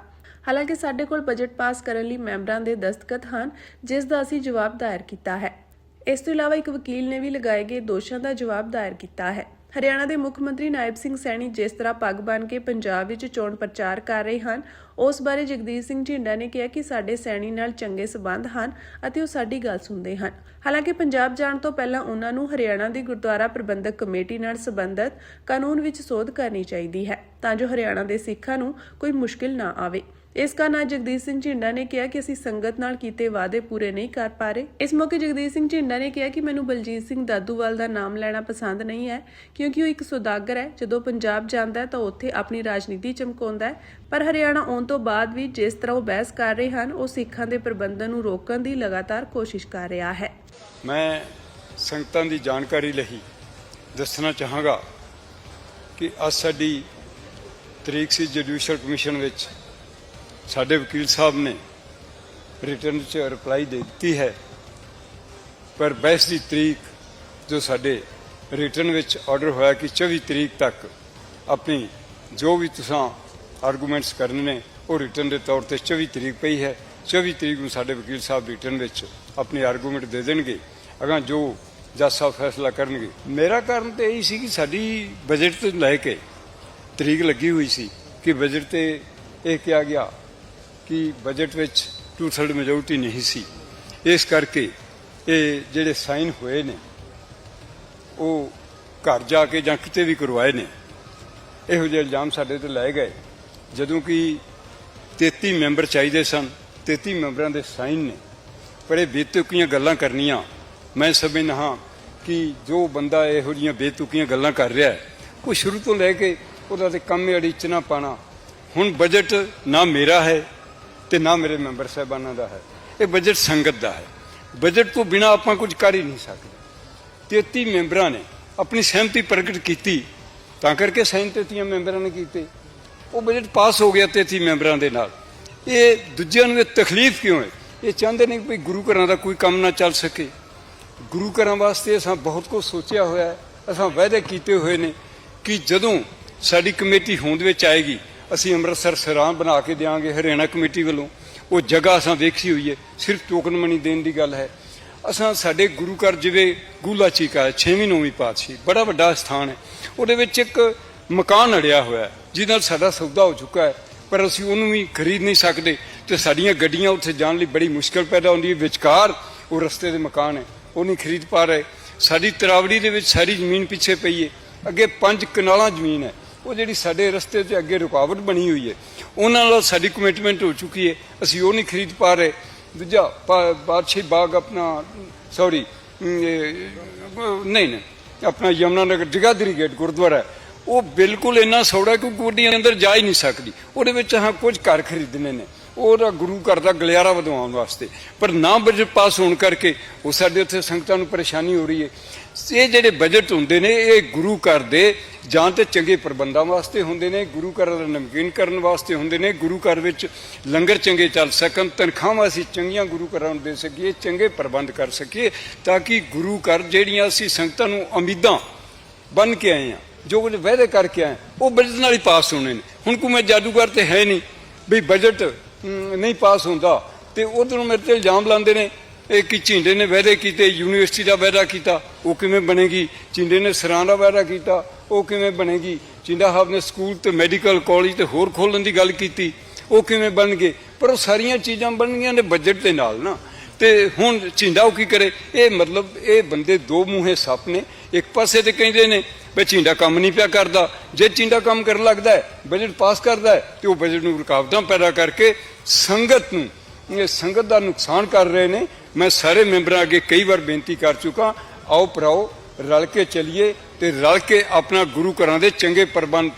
ਹਾਲਾਂਕਿ ਸਾਡੇ ਕੋਲ ਬਜਟ ਪਾਸ ਕਰਨ ਲਈ ਮੈਂਬਰਾਂ ਦੇ ਦਸਤਖਤ ਹਨ, ਜਿਸ ਦਾ ਅਸੀਂ ਜਵਾਬ ਦਾਇਰ ਕੀਤਾ ਹੈ। ਇਸ ਤੋਂ ਇਲਾਵਾ ਇੱਕ ਵਕੀਲ ਨੇ ਵੀ ਲਗਾਏ ਗਏ ਦੋਸ਼ਾਂ ਦਾ ਜਵਾਬ ਦਾਇਰ ਕੀਤਾ ਹੈ। ਹਰਿਆਣਾ ਦੇ ਮੁੱਖ ਮੰਤਰੀ ਨਾਇਬ ਸਿੰਘ ਸੈਣੀ ਜਿਸ ਤਰ੍ਹਾਂ ਪੱਗ ਬੰਨ੍ਹ ਕੇ ਪੰਜਾਬ ਵਿੱਚ ਚੋਣ ਪ੍ਰਚਾਰ ਕਰ ਰਹੇ ਹਨ, ਉਸ ਬਾਰੇ ਜਗਦੀਸ਼ ਸਿੰਘ ਝਿੰਡਾ ਨੇ ਕਿਹਾ ਕਿ ਸਾਡੇ ਸੈਣੀ ਨਾਲ ਚੰਗੇ ਸਬੰਧ ਹਨ ਅਤੇ ਉਹ ਸਾਡੀ ਗੱਲ ਸੁਣਦੇ ਹਨ। ਹਾਲਾਂਕਿ ਪੰਜਾਬ ਜਾਣ ਤੋਂ ਪਹਿਲਾਂ ਉਹਨਾਂ ਨੂੰ ਹਰਿਆਣਾ ਦੀ ਗੁਰਦੁਆਰਾ ਪ੍ਰਬੰਧਕ ਕਮੇਟੀ ਨਾਲ ਸੰਬੰਧਿਤ ਕਾਨੂੰਨ ਵਿੱਚ ਸੋਧ ਕਰਨੀ ਚਾਹੀਦੀ ਹੈ, ਤਾਂ ਜੋ ਹਰਿਆਣਾ ਦੇ ਸਿੱਖਾਂ ਨੂੰ ਕੋਈ ਮੁਸ਼ਕਿਲ ਨਾ ਆਵੇ। ਇਸ ਕਾਰਨ ਜਗਦੀਸ਼ ਸਿੰਘ ਝਿੰਡਾ ਨੇ ਕਿਹਾ ਕਿ ਅਸੀਂ ਸੰਗਤ ਨਾਲ ਕੀਤੇ ਵਾਅਦੇ ਪੂਰੇ ਨਹੀਂ ਕਰ ਪਾ ਰਹੇ। ਇਸ ਮੌਕੇ ਜਗਦੀਸ਼ ਸਿੰਘ ਝਿੰਡਾ ਨੇ ਕਿਹਾ ਕਿ ਮੈਨੂੰ ਬਲਜੀਤ ਸਿੰਘ ਦਾਦੂਵਾਲ ਦਾ ਨਾਮ ਲੈਣਾ ਪਸੰਦ ਨਹੀਂ ਹੈ, ਕਿਉਂਕਿ ਉਹ ਇੱਕ ਸੁਦਾਗਰ ਹੈ। ਜਦੋਂ ਪੰਜਾਬ ਜਾਂਦਾ ਹੈ ਤਾਂ ਉੱਥੇ ਆਪਣੀ ਰਾਜਨੀਤੀ ਚਮਕਾਉਂਦਾ ਹੈ, ਪਰ ਹਰਿਆਣਾ ਆਉਣ ਤੋਂ ਬਾਅਦ ਵੀ ਜਿਸ ਤਰ੍ਹਾਂ ਉਹ ਬਹਿਸ ਕਰ ਰਹੇ ਹਨ, ਉਹ ਸਿੱਖਾਂ ਦੇ ਪ੍ਰਬੰਧਨ ਨੂੰ ਰੋਕਣ ਦੀ ਲਗਾਤਾਰ ਕੋਸ਼ਿਸ਼ ਕਰ ਰਿਹਾ ਹੈ। ਮੈਂ ਸੰਗਤਾਂ ਦੀ ਜਾਣਕਾਰੀ ਲਈ ਦੱਸਣਾ ਚਾਹਾਂਗਾ ਕਿ ਅੱਜ ਸਾਡੀ ਤਰੀਕ ਸੀ ਜੁਡੀਸ਼ੀਅਲ ਕਮਿਸ਼ਨ ਵਿੱਚ ਸਾਡੇ ਵਕੀਲ ਸਾਹਿਬ ਨੇ ਰਿਟਰਨ 'ਚ ਰਿਪਲਾਈ ਦੇ ਦਿੱਤੀ ਹੈ, ਪਰ ਬਹਿਸ ਦੀ ਤਰੀਕ ਜੋ ਸਾਡੇ ਰਿਟਰਨ ਵਿੱਚ ਆਰਡਰ ਹੋਇਆ ਕਿ 24 ਤਰੀਕ ਤੱਕ ਆਪਣੀ ਜੋ ਵੀ ਤੁਸੀਂ ਆਰਗੂਮੈਂਟਸ ਕਰਨੇ ਨੇ ਉਹ ਰਿਟਰਨ ਦੇ ਤੌਰ ਤੇ 24 ਤਰੀਕ ਪਈ ਹੈ। 24 ਤਰੀਕ ਨੂੰ ਸਾਡੇ ਵਕੀਲ ਸਾਹਿਬ ਰਿਟਰਨ ਵਿੱਚ ਆਪਣੇ ਆਰਗੂਮੈਂਟ ਦੇ ਦੇਣਗੇ, ਅਗਾਂਹ ਜੋ ਜੱਜ ਸਾਹਿਬ ਫੈਸਲਾ ਕਰਨਗੇ। ਮੇਰਾ ਕਾਰਨ ਤਾਂ ਇਹੀ ਸੀ ਕਿ ਸਾਡੀ ਬਜਟ ਤੋਂ ਲੈ ਕੇ ਤਰੀਕ ਲੱਗੀ ਹੋਈ ਸੀ ਕਿ ਬਜਟ ਤੇ ਇਹ ਕਿਹਾ ਗਿਆ ਕਿ ਬਜਟ ਵਿੱਚ 2/3 ਮੈਜੋਰਟੀ ਨਹੀਂ ਸੀ, ਇਸ ਕਰਕੇ ਇਹ ਜਿਹੜੇ ਸਾਈਨ ਹੋਏ ਨੇ ਉਹ ਘਰ ਜਾ ਕੇ ਜਾਂ ਕਿਤੇ ਵੀ ਕਰਵਾਏ ਨੇ। ਇਹੋ ਜਿਹੇ ਇਲਜ਼ਾਮ ਸਾਡੇ ਤੇ ਲਾਏ ਗਏ, ਜਦੋਂ ਕਿ 33 ਮੈਂਬਰ ਚਾਹੀਦੇ ਸਨ, 33 ਮੈਂਬਰਾਂ ਦੇ ਸਾਈਨ ਨੇ। ਪਰ ਇਹ ਬੇਤੁਕੀਆਂ ਗੱਲਾਂ ਕਰਨੀਆਂ, ਮੈਂ ਸਮਝਦਾ ਹਾਂ ਕਿ ਜੋ ਬੰਦਾ ਇਹੋ ਜਿਹੀਆਂ ਬੇਤੁਕੀਆਂ ਗੱਲਾਂ ਕਰ ਰਿਹਾ ਹੈ, ਉਹ ਸ਼ੁਰੂ ਤੋਂ ਲੈ ਕੇ ਉਹਦਾ ਤੇ ਕੰਮ ਅੜੀਚਣਾ ਪਾਣਾ। ਹੁਣ ਬਜਟ ਨਾ ਮੇਰਾ ਹੈ ਤੇ ਨਾ ਮੇਰੇ ਮੈਂਬਰ ਸਾਹਿਬਾਨਾਂ ਦਾ ਹੈ, ਇਹ ਬਜਟ ਸੰਗਤ ਦਾ ਹੈ। ਬਜਟ ਤੋਂ ਬਿਨਾਂ ਆਪਾਂ ਕੁਝ ਕਰ ਹੀ ਨਹੀਂ ਸਕਦੇ। 33 ਮੈਂਬਰਾਂ ਨੇ ਆਪਣੀ ਸਹਿਮਤੀ ਪ੍ਰਗਟ ਕੀਤੀ, ਤਾਂ ਕਰਕੇ ਸਾਈਨ 33 ਮੈਂਬਰਾਂ ਨੇ ਕੀਤੇ, ਉਹ ਬਜਟ ਪਾਸ ਹੋ ਗਿਆ 33 ਮੈਂਬਰਾਂ ਦੇ ਨਾਲ। ਇਹ ਦੂਜਿਆਂ ਨੂੰ ਇਹ ਤਕਲੀਫ ਕਿਉਂ ਹੈ? ਇਹ ਚਾਹੁੰਦੇ ਨੇ ਕਿ ਗੁਰੂ ਘਰਾਂ ਦਾ ਕੋਈ ਕੰਮ ਨਾ ਚੱਲ ਸਕੇ। ਗੁਰੂ ਘਰਾਂ ਵਾਸਤੇ ਅਸਾਂ ਬਹੁਤ ਕੁਝ ਸੋਚਿਆ ਹੋਇਆ ਹੈ, ਅਸਾਂ ਵਾਅਦੇ ਕੀਤੇ ਹੋਏ ਨੇ ਕਿ ਜਦੋਂ ਸਾਡੀ ਕਮੇਟੀ ਹੋਂਦ ਵਿੱਚ ਆਏਗੀ ਅਸੀਂ ਅੰਮ੍ਰਿਤਸਰ ਸਰਾਂ ਬਣਾ ਕੇ ਦੇਵਾਂਗੇ ਹਰਿਆਣਾ ਕਮੇਟੀ ਵੱਲੋਂ। ਉਹ ਜਗ੍ਹਾ ਅਸਾਂ ਵੇਖੀ ਹੋਈ ਹੈ, ਸਿਰਫ ਟੋਕਨ ਮਨੀ ਦੇਣ ਦੀ ਗੱਲ ਹੈ। ਅਸਾਂ ਸਾਡੇ ਗੁਰੂ ਘਰ ਜਿਵੇਂ ਗੂਲਾ ਚੀਕਾ ਹੈ, 6ਵੀਂ 9ਵੀਂ ਪਾਤਸ਼ਾਹੀ, ਬੜਾ ਵੱਡਾ ਸਥਾਨ ਹੈ, ਉਹਦੇ ਵਿੱਚ ਇੱਕ ਮਕਾਨ ਅੜਿਆ ਹੋਇਆ ਹੈ ਜਿਹਦੇ ਨਾਲ ਸਾਡਾ ਸੌਦਾ ਹੋ ਚੁੱਕਾ ਹੈ, ਪਰ ਅਸੀਂ ਉਹਨੂੰ ਵੀ ਖਰੀਦ ਨਹੀਂ ਸਕਦੇ ਤੇ ਸਾਡੀਆਂ ਗੱਡੀਆਂ ਉੱਥੇ ਜਾਣ ਲਈ ਬੜੀ ਮੁਸ਼ਕਲ ਪੈਦਾ ਹੁੰਦੀ ਹੈ। ਵਿਚਕਾਰ ਉਹ ਰਸਤੇ ਦੇ ਮਕਾਨ ਹੈ, ਉਹ ਨਹੀਂ ਖਰੀਦ ਪਾ ਰਹੇ। ਸਾਡੀ ਤਰਾਵੜੀ ਦੇ ਵਿੱਚ ਸਾਰੀ ਜ਼ਮੀਨ ਪਿੱਛੇ ਪਈ ਹੈ, ਅੱਗੇ 5 ਕਨਾਲਾਂ ਜ਼ਮੀਨ ਹੈ, ਉਹ ਜਿਹੜੀ ਸਾਡੇ ਰਸਤੇ 'ਤੇ ਅੱਗੇ ਰੁਕਾਵਟ ਬਣੀ ਹੋਈ ਹੈ, ਉਹਨਾਂ ਨਾਲ ਸਾਡੀ ਕਮਿਟਮੈਂਟ ਹੋ ਚੁੱਕੀ ਹੈ, ਅਸੀਂ ਉਹ ਨਹੀਂ ਖਰੀਦ ਪਾ ਰਹੇ। ਦੂਜਾ ਬਾਦਸ਼ਾਹੀ ਬਾਗ ਆਪਣਾ ਆਪਣਾ ਯਮੁਨਾ ਨਗਰ ਜਗਾਦਰੀ ਗੇਟ ਗੁਰਦੁਆਰਾ, ਉਹ ਬਿਲਕੁਲ ਇੰਨਾ ਸੌੜਾ ਕਿ ਗੱਡੀ ਅੰਦਰ ਜਾ ਹੀ ਨਹੀਂ ਸਕਦੀ। ਉਹਦੇ ਵਿੱਚ ਹਾਂ ਕੁਝ ਘਰ ਖਰੀਦਣੇ ਨੇ, ਉਹਦਾ ਗੁਰੂ ਘਰ ਦਾ ਗਲਿਆਰਾ ਵਧਾਉਣ ਵਾਸਤੇ, ਪਰ ਨਾ ਬਜਟ ਪਾਸ ਹੋਣ ਕਰਕੇ ਉਹ ਸਾਡੇ ਉੱਥੇ ਸੰਗਤਾਂ ਨੂੰ ਪਰੇਸ਼ਾਨੀ ਹੋ ਰਹੀ ਹੈ। ਇਹ ਜਿਹੜੇ ਬਜਟ ਹੁੰਦੇ ਨੇ ਇਹ ਗੁਰੂ ਘਰ ਦੇ ਜਾਂ ਤੇ ਚੰਗੇ ਪ੍ਰਬੰਧਾਂ ਵਾਸਤੇ ਹੁੰਦੇ ਨੇ, ਗੁਰੂ ਘਰ ਦਾ ਨਮਕੀਨ ਕਰਨ ਵਾਸਤੇ ਹੁੰਦੇ ਨੇ, ਗੁਰੂ ਘਰ ਵਿੱਚ ਲੰਗਰ ਚੰਗੇ ਚੱਲ ਸਕਣ, ਤਨਖਾਹਾਂ ਅਸੀਂ ਚੰਗੀਆਂ ਗੁਰੂ ਘਰਾਂ ਨੂੰ ਦੇ ਸਕੀਏ, ਚੰਗੇ ਪ੍ਰਬੰਧ ਕਰ ਸਕੀਏ, ਤਾਂ ਕਿ ਗੁਰੂ ਘਰ ਜਿਹੜੀਆਂ ਅਸੀਂ ਸੰਗਤਾਂ ਨੂੰ ਉਮੀਦਾਂ ਬਣ ਕੇ ਆਏ ਹਾਂ, ਜੋ ਕੁਝ ਵਾਅਦੇ ਕਰਕੇ ਆਏ, ਉਹ ਬਜਟ ਨਾਲ ਹੀ ਪਾਸ ਹੋਣੇ ਨੇ। ਹੁਣ ਕੋਈ ਮੈਂ ਜਾਦੂਗਰ ਤੇ ਹੈ ਨਹੀਂ ਵੀ ਬਜਟ ਨਹੀਂ ਪਾਸ ਹੁੰਦਾ, ਤੇ ਉਧਰੋਂ ਮੇਰੇ ਤੇ ਇਲਜ਼ਾਮ ਲਾਉਂਦੇ ਨੇ ਇਹ ਕਿ ਝਿੰਡੇ ਨੇ ਵਾਅਦੇ ਕੀਤੇ, ਯੂਨੀਵਰਸਿਟੀ ਦਾ ਵਾਅਦਾ ਕੀਤਾ, ਉਹ ਕਿਵੇਂ ਬਣੇਗੀ? ਝਿੰਡੇ ਨੇ ਸਰਾਂ ਦਾ ਵਾਅਦਾ ਕੀਤਾ, ਉਹ ਕਿਵੇਂ ਬਣੇਗੀ? ਝਿੰਡਾ ਸਾਹਿਬ ਨੇ ਸਕੂਲ ਤੇ ਮੈਡੀਕਲ ਕਾਲਜ ਤੇ ਹੋਰ ਖੋਲ੍ਹਣ ਦੀ ਗੱਲ ਕੀਤੀ, ਉਹ ਕਿਵੇਂ ਬਣਨਗੇ? ਪਰ ਉਹ ਸਾਰੀਆਂ ਚੀਜ਼ਾਂ ਬਣਨੀਆਂ ਨੇ ਬਜਟ ਦੇ ਨਾਲ ਨਾ। ਤੇ ਹੁਣ ਝਿੰਡਾ ਉਹ ਕੀ ਕਰੇ? ਇਹ ਮਤਲਬ ਇਹ ਬੰਦੇ ਦੋ ਮੂੰਹੇ ਸੱਪ ਨੇ। ਇੱਕ ਪਾਸੇ ਤੇ ਕਹਿੰਦੇ ਨੇ ਵੀ ਝਿੰਡਾ ਕੰਮ ਨਹੀਂ ਪਿਆ ਕਰਦਾ, ਜੇ ਝਿੰਡਾ ਕੰਮ ਕਰਨ ਲੱਗਦਾ ਹੈ, ਬਜਟ ਪਾਸ ਕਰਦਾ ਹੈ, ਤੇ ਉਹ ਬਜਟ ਨੂੰ ਰੁਕਾਵਟਾਂ ਪੈਦਾ ਕਰਕੇ ਸੰਗਤ ਨੂੰ, ਇਹ ਸੰਗਤ ਦਾ ਨੁਕਸਾਨ ਕਰ ਰਹੇ ਨੇ। ਮੈਂ ਸਾਰੇ ਮੈਂਬਰਾਂ ਅੱਗੇ ਕਈ ਵਾਰ ਬੇਨਤੀ ਕਰ ਚੁੱਕਾ, ਆਓ ਭਰਾਓ ਰਲ ਕੇ ਚੱਲੀਏ ਤੇ ਰਲ ਕੇ ਆਪਣਾ ਗੁਰੂ ਘਰਾਂ ਦੇ ਚੰਗੇ ਪ੍ਰਬੰਧ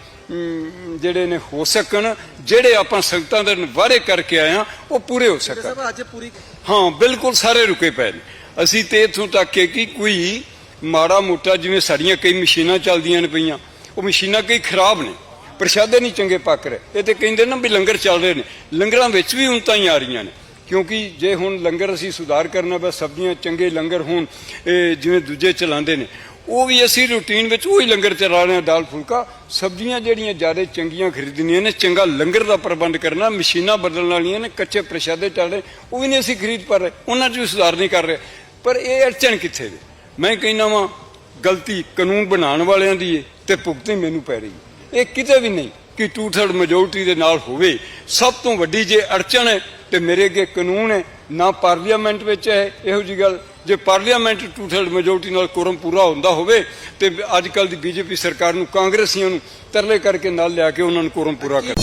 ਜਿਹੜੇ ਨੇ ਹੋ ਸਕਣ, ਜਿਹੜੇ ਆਪਾਂ ਸੰਗਤਾਂ ਦੇ ਵਾਅਦੇ ਕਰਕੇ ਆਏ ਹਾਂ ਉਹ ਪੂਰੇ ਹੋ ਸਕਣ। ਅੱਜ ਪੂਰੀ ਹਾਂ ਬਿਲਕੁਲ ਸਾਰੇ ਰੁਕੇ ਪਏ ਨੇ। ਅਸੀਂ ਤੇ ਇੱਥੋਂ ਤੱਕ ਕਿ ਕੋਈ ਮਾੜਾ ਮੋਟਾ ਜਿਵੇਂ ਸਾਡੀਆਂ ਕਈ ਮਸ਼ੀਨਾਂ ਚੱਲਦੀਆਂ ਨੇ ਪਈਆਂ, ਉਹ ਮਸ਼ੀਨਾਂ ਕਈ ਖਰਾਬ ਨੇ, ਪ੍ਰਸ਼ਾਦੇ ਨਹੀਂ ਚੰਗੇ ਪੱਕ ਰਹੇ। ਇਹ ਤੇ ਕਹਿੰਦੇ ਨਾ ਵੀ ਲੰਗਰ ਚੱਲ ਰਹੇ ਨੇ, ਲੰਗਰਾਂ ਵਿੱਚ ਵੀ ਹੁਣ ਤਾਂ ਹੀ ਆ ਰਹੀਆਂ ਨੇ, ਕਿਉਂਕਿ ਜੇ ਹੁਣ ਲੰਗਰ ਅਸੀਂ ਸੁਧਾਰ ਕਰਨਾ ਬਸ ਸਬਜ਼ੀਆਂ ਚੰਗੇ ਲੰਗਰ ਹੋਣ, ਜਿਵੇਂ ਦੂਜੇ ਚਲਾਉਂਦੇ ਨੇ, ਉਹ ਵੀ ਅਸੀਂ ਰੂਟੀਨ ਵਿੱਚ ਉਹੀ ਲੰਗਰ ਚਲਾ ਰਹੇ ਹਾਂ, ਦਾਲ ਫੁਲਕਾ। ਸਬਜ਼ੀਆਂ ਜਿਹੜੀਆਂ ਜ਼ਿਆਦਾ ਚੰਗੀਆਂ ਖਰੀਦਣੀਆਂ ਨੇ, ਚੰਗਾ ਲੰਗਰ ਦਾ ਪ੍ਰਬੰਧ ਕਰਨਾ, ਮਸ਼ੀਨਾਂ ਬਦਲਣ ਵਾਲੀਆਂ ਨੇ, ਕੱਚੇ ਪ੍ਰਸ਼ਾਦੇ ਚੱਲ ਰਹੇ ਉਹ ਵੀ ਨਹੀਂ ਅਸੀਂ ਖਰੀਦ ਪਾ ਰਹੇ, ਉਹਨਾਂ 'ਚ ਵੀ ਸੁਧਾਰ ਨਹੀਂ ਕਰ ਰਹੇ। ਪਰ ਇਹ ਅੜਚਣ ਕਿੱਥੇ ਦੇ? ਮੈਂ ਕਹਿੰਦਾ ਵਾਂ ਗਲਤੀ ਕਾਨੂੰਨ ਬਣਾਉਣ ਵਾਲਿਆਂ ਦੀ ਹੈ ਤੇ ਭੁਗਤਣੀ ਮੈਨੂੰ ਪੈ ਰਹੀ। ਇਹ ਕਿਤੇ ਵੀ ਨਹੀਂ ਕਿ 2/3 ਮੈਜੋਰਟੀ ਦੇ ਨਾਲ ਹੋਵੇ। ਸਭ ਤੋਂ ਵੱਡੀ ਜੇ ਅੜਚਣ ਹੈ ਤੇ ਮੇਰੇ ਅੱਗੇ ਕਾਨੂੰਨ ਹੈ, ਨਾ ਪਾਰਲੀਮੈਂਟ ਵਿੱਚ ਹੈ ਇਹੋ ਜਿਹੀ ਗੱਲ। ਜੇ ਪਾਰਲੀਮੈਂਟ 2/3 ਮੈਜੋਰਟੀ ਨਾਲ ਕੋਰਮ ਪੂਰਾ ਹੁੰਦਾ ਹੋਵੇ ਤੇ ਅੱਜ ਕੱਲ੍ਹ ਦੀ ਬੀਜੇਪੀ ਸਰਕਾਰ ਨੂੰ, ਕਾਂਗਰਸੀਆਂ ਨੂੰ ਤਰਲੇ ਕਰਕੇ ਨਾਲ ਲਿਆ ਕੇ ਉਹਨਾਂ ਨੂੰ ਕੋਰਮ ਪੂਰਾ ਕਰ।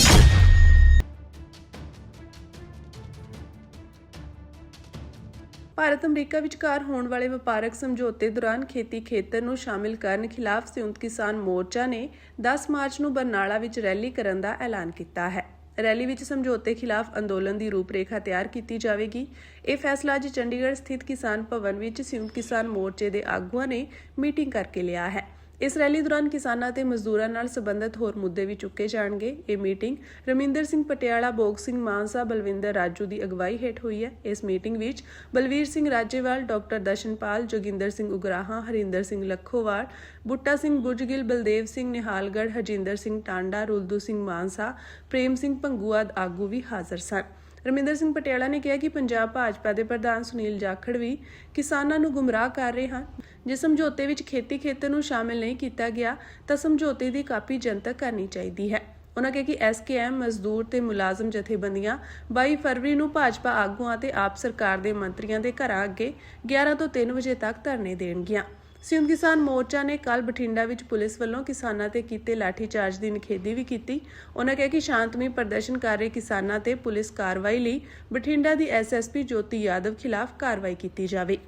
ਭਾਰਤ ਅਮਰੀਕਾ ਵਿਚਕਾਰ ਹੋਣ ਵਾਲੇ ਵਪਾਰਕ ਸਮਝੌਤੇ ਦੌਰਾਨ ਖੇਤੀ ਖੇਤਰ ਨੂੰ ਸ਼ਾਮਿਲ ਕਰਨ ਖਿਲਾਫ ਸੰਯੁਕਤ ਕਿਸਾਨ ਮੋਰਚਾ ਨੇ 10 ਮਾਰਚ ਨੂੰ ਬਰਨਾਲਾ ਵਿੱਚ ਰੈਲੀ ਕਰਨ ਦਾ ਐਲਾਨ ਕੀਤਾ ਹੈ। ਰੈਲੀ ਵਿੱਚ ਸਮਝੌਤੇ ਖਿਲਾਫ ਅੰਦੋਲਨ ਦੀ ਰੂਪਰੇਖਾ ਤਿਆਰ ਕੀਤੀ ਜਾਵੇਗੀ। ਇਹ ਫੈਸਲਾ ਅੱਜ ਚੰਡੀਗੜ੍ਹ ਸਥਿਤ ਕਿਸਾਨ ਭਵਨ ਵਿੱਚ ਸੰਯੁਕਤ ਕਿਸਾਨ ਮੋਰਚੇ ਦੇ ਆਗੂਆਂ ਨੇ ਮੀਟਿੰਗ ਕਰਕੇ ਲਿਆ ਹੈ। ਇਸ ਰੈਲੀ ਦੌਰਾਨ ਕਿਸਾਨਾਂ ਤੇ ਮਜ਼ਦੂਰਾਂ ਨਾਲ ਸੰਬੰਧਿਤ ਹੋਰ ਮੁੱਦੇ ਵੀ ਚੁੱਕੇ ਜਾਣਗੇ। ਇਹ ਮੀਟਿੰਗ ਰਮਿੰਦਰ ਸਿੰਘ ਪਟਿਆਲਾ, ਭੋਗ ਸਿੰਘ ਮਾਨਸਾ, ਬਲਵਿੰਦਰ ਰਾਜੂ ਦੀ ਅਗਵਾਈ ਹੇਠ ਹੋਈ ਹੈ। ਇਸ ਮੀਟਿੰਗ ਵਿੱਚ ਬਲਵੀਰ ਸਿੰਘ ਰਾਜੇਵਾਲ, ਡਾਕਟਰ ਦਸ਼ਨਪਾਲ, ਜੋਗਿੰਦਰ ਸਿੰਘ ਉਗਰਾਹਾਂ, ਹਰਿੰਦਰ ਸਿੰਘ ਲੱਖੋਵਾਲ, ਬੁੱਟਾ ਸਿੰਘ ਬੁੱਝਗਿੱਲ, ਬਲਦੇਵ ਸਿੰਘ ਨਿਹਾਲਗੜ੍ਹ, ਹਰਜਿੰਦਰ ਸਿੰਘ ਟਾਂਡਾ, ਰੁਲਦੂ ਸਿੰਘ ਮਾਨਸਾ, ਪ੍ਰੇਮ ਸਿੰਘ ਭੰਗੂਆ ਆਗੂ ਵੀ ਹਾਜ਼ਰ ਸਨ। ਰਮਿੰਦਰ ਸਿੰਘ ਪਟਿਆਲਾ ਨੇ ਕਿਹਾ ਕਿ ਪੰਜਾਬ ਭਾਜਪਾ ਦੇ ਪ੍ਰਧਾਨ ਸੁਨੀਲ ਜਾਖੜ ਵੀ ਕਿਸਾਨਾਂ ਨੂੰ ਗੁੰਮਰਾਹ ਕਰ ਰਹੇ ਹਨ। ਜੇ ਸਮਝੌਤੇ ਵਿੱਚ ਖੇਤੀ ਖੇਤਰ ਨੂੰ ਸ਼ਾਮਿਲ ਨਹੀਂ ਕੀਤਾ ਗਿਆ ਤਾਂ ਸਮਝੌਤੇ ਦੀ ਕਾਪੀ ਜਨਤਕ ਕਰਨੀ ਚਾਹੀਦੀ ਹੈ। ਉਨ੍ਹਾਂ ਕਿਹਾ ਕਿ ਐਸਕੇਐਮ, ਮਜ਼ਦੂਰ ਤੇ ਮੁਲਾਜ਼ਮ ਜਥੇਬੰਦੀਆਂ 22 ਫਰਵਰੀ ਨੂੰ ਭਾਜਪਾ ਆਗੂਆਂ ਤੇ ਆਪ ਸਰਕਾਰ ਦੇ ਮੰਤਰੀਆਂ ਦੇ ਘਰਾਂ ਅੱਗੇ 11 ਤੋਂ 3 ਵਜੇ ਤੱਕ ਧਰਨੇ ਦੇਣਗੀਆਂ। ਸੰਯੁਕਤ ਕਿਸਾਨ ਮੋਰਚਾ ਨੇ ਕੱਲ੍ਹ ਬਠਿੰਡਾ ਵਿੱਚ ਪੁਲਿਸ ਵੱਲੋਂ ਕਿਸਾਨਾਂ ਤੇ ਕੀਤੇ ਲਾਠੀਚਾਰਜ ਦੀ ਨਿਖੇਧੀ ਵੀ ਕੀਤੀ। ਉਨ੍ਹਾਂ ਕਿਹਾ ਕਿ ਸ਼ਾਂਤਮਈ ਪ੍ਰਦਰਸ਼ਨ ਕਰ ਰਹੇ ਕਿਸਾਨਾਂ ਤੇ ਪੁਲਿਸ ਕਾਰਵਾਈ ਲਈ ਬਠਿੰਡਾ ਦੀ ਐਸਐਸਪੀ ਜੋਤੀ ਯਾਦਵ ਖਿਲਾਫ ਕਾਰਵਾਈ ਕੀਤੀ ਜਾਵੇ।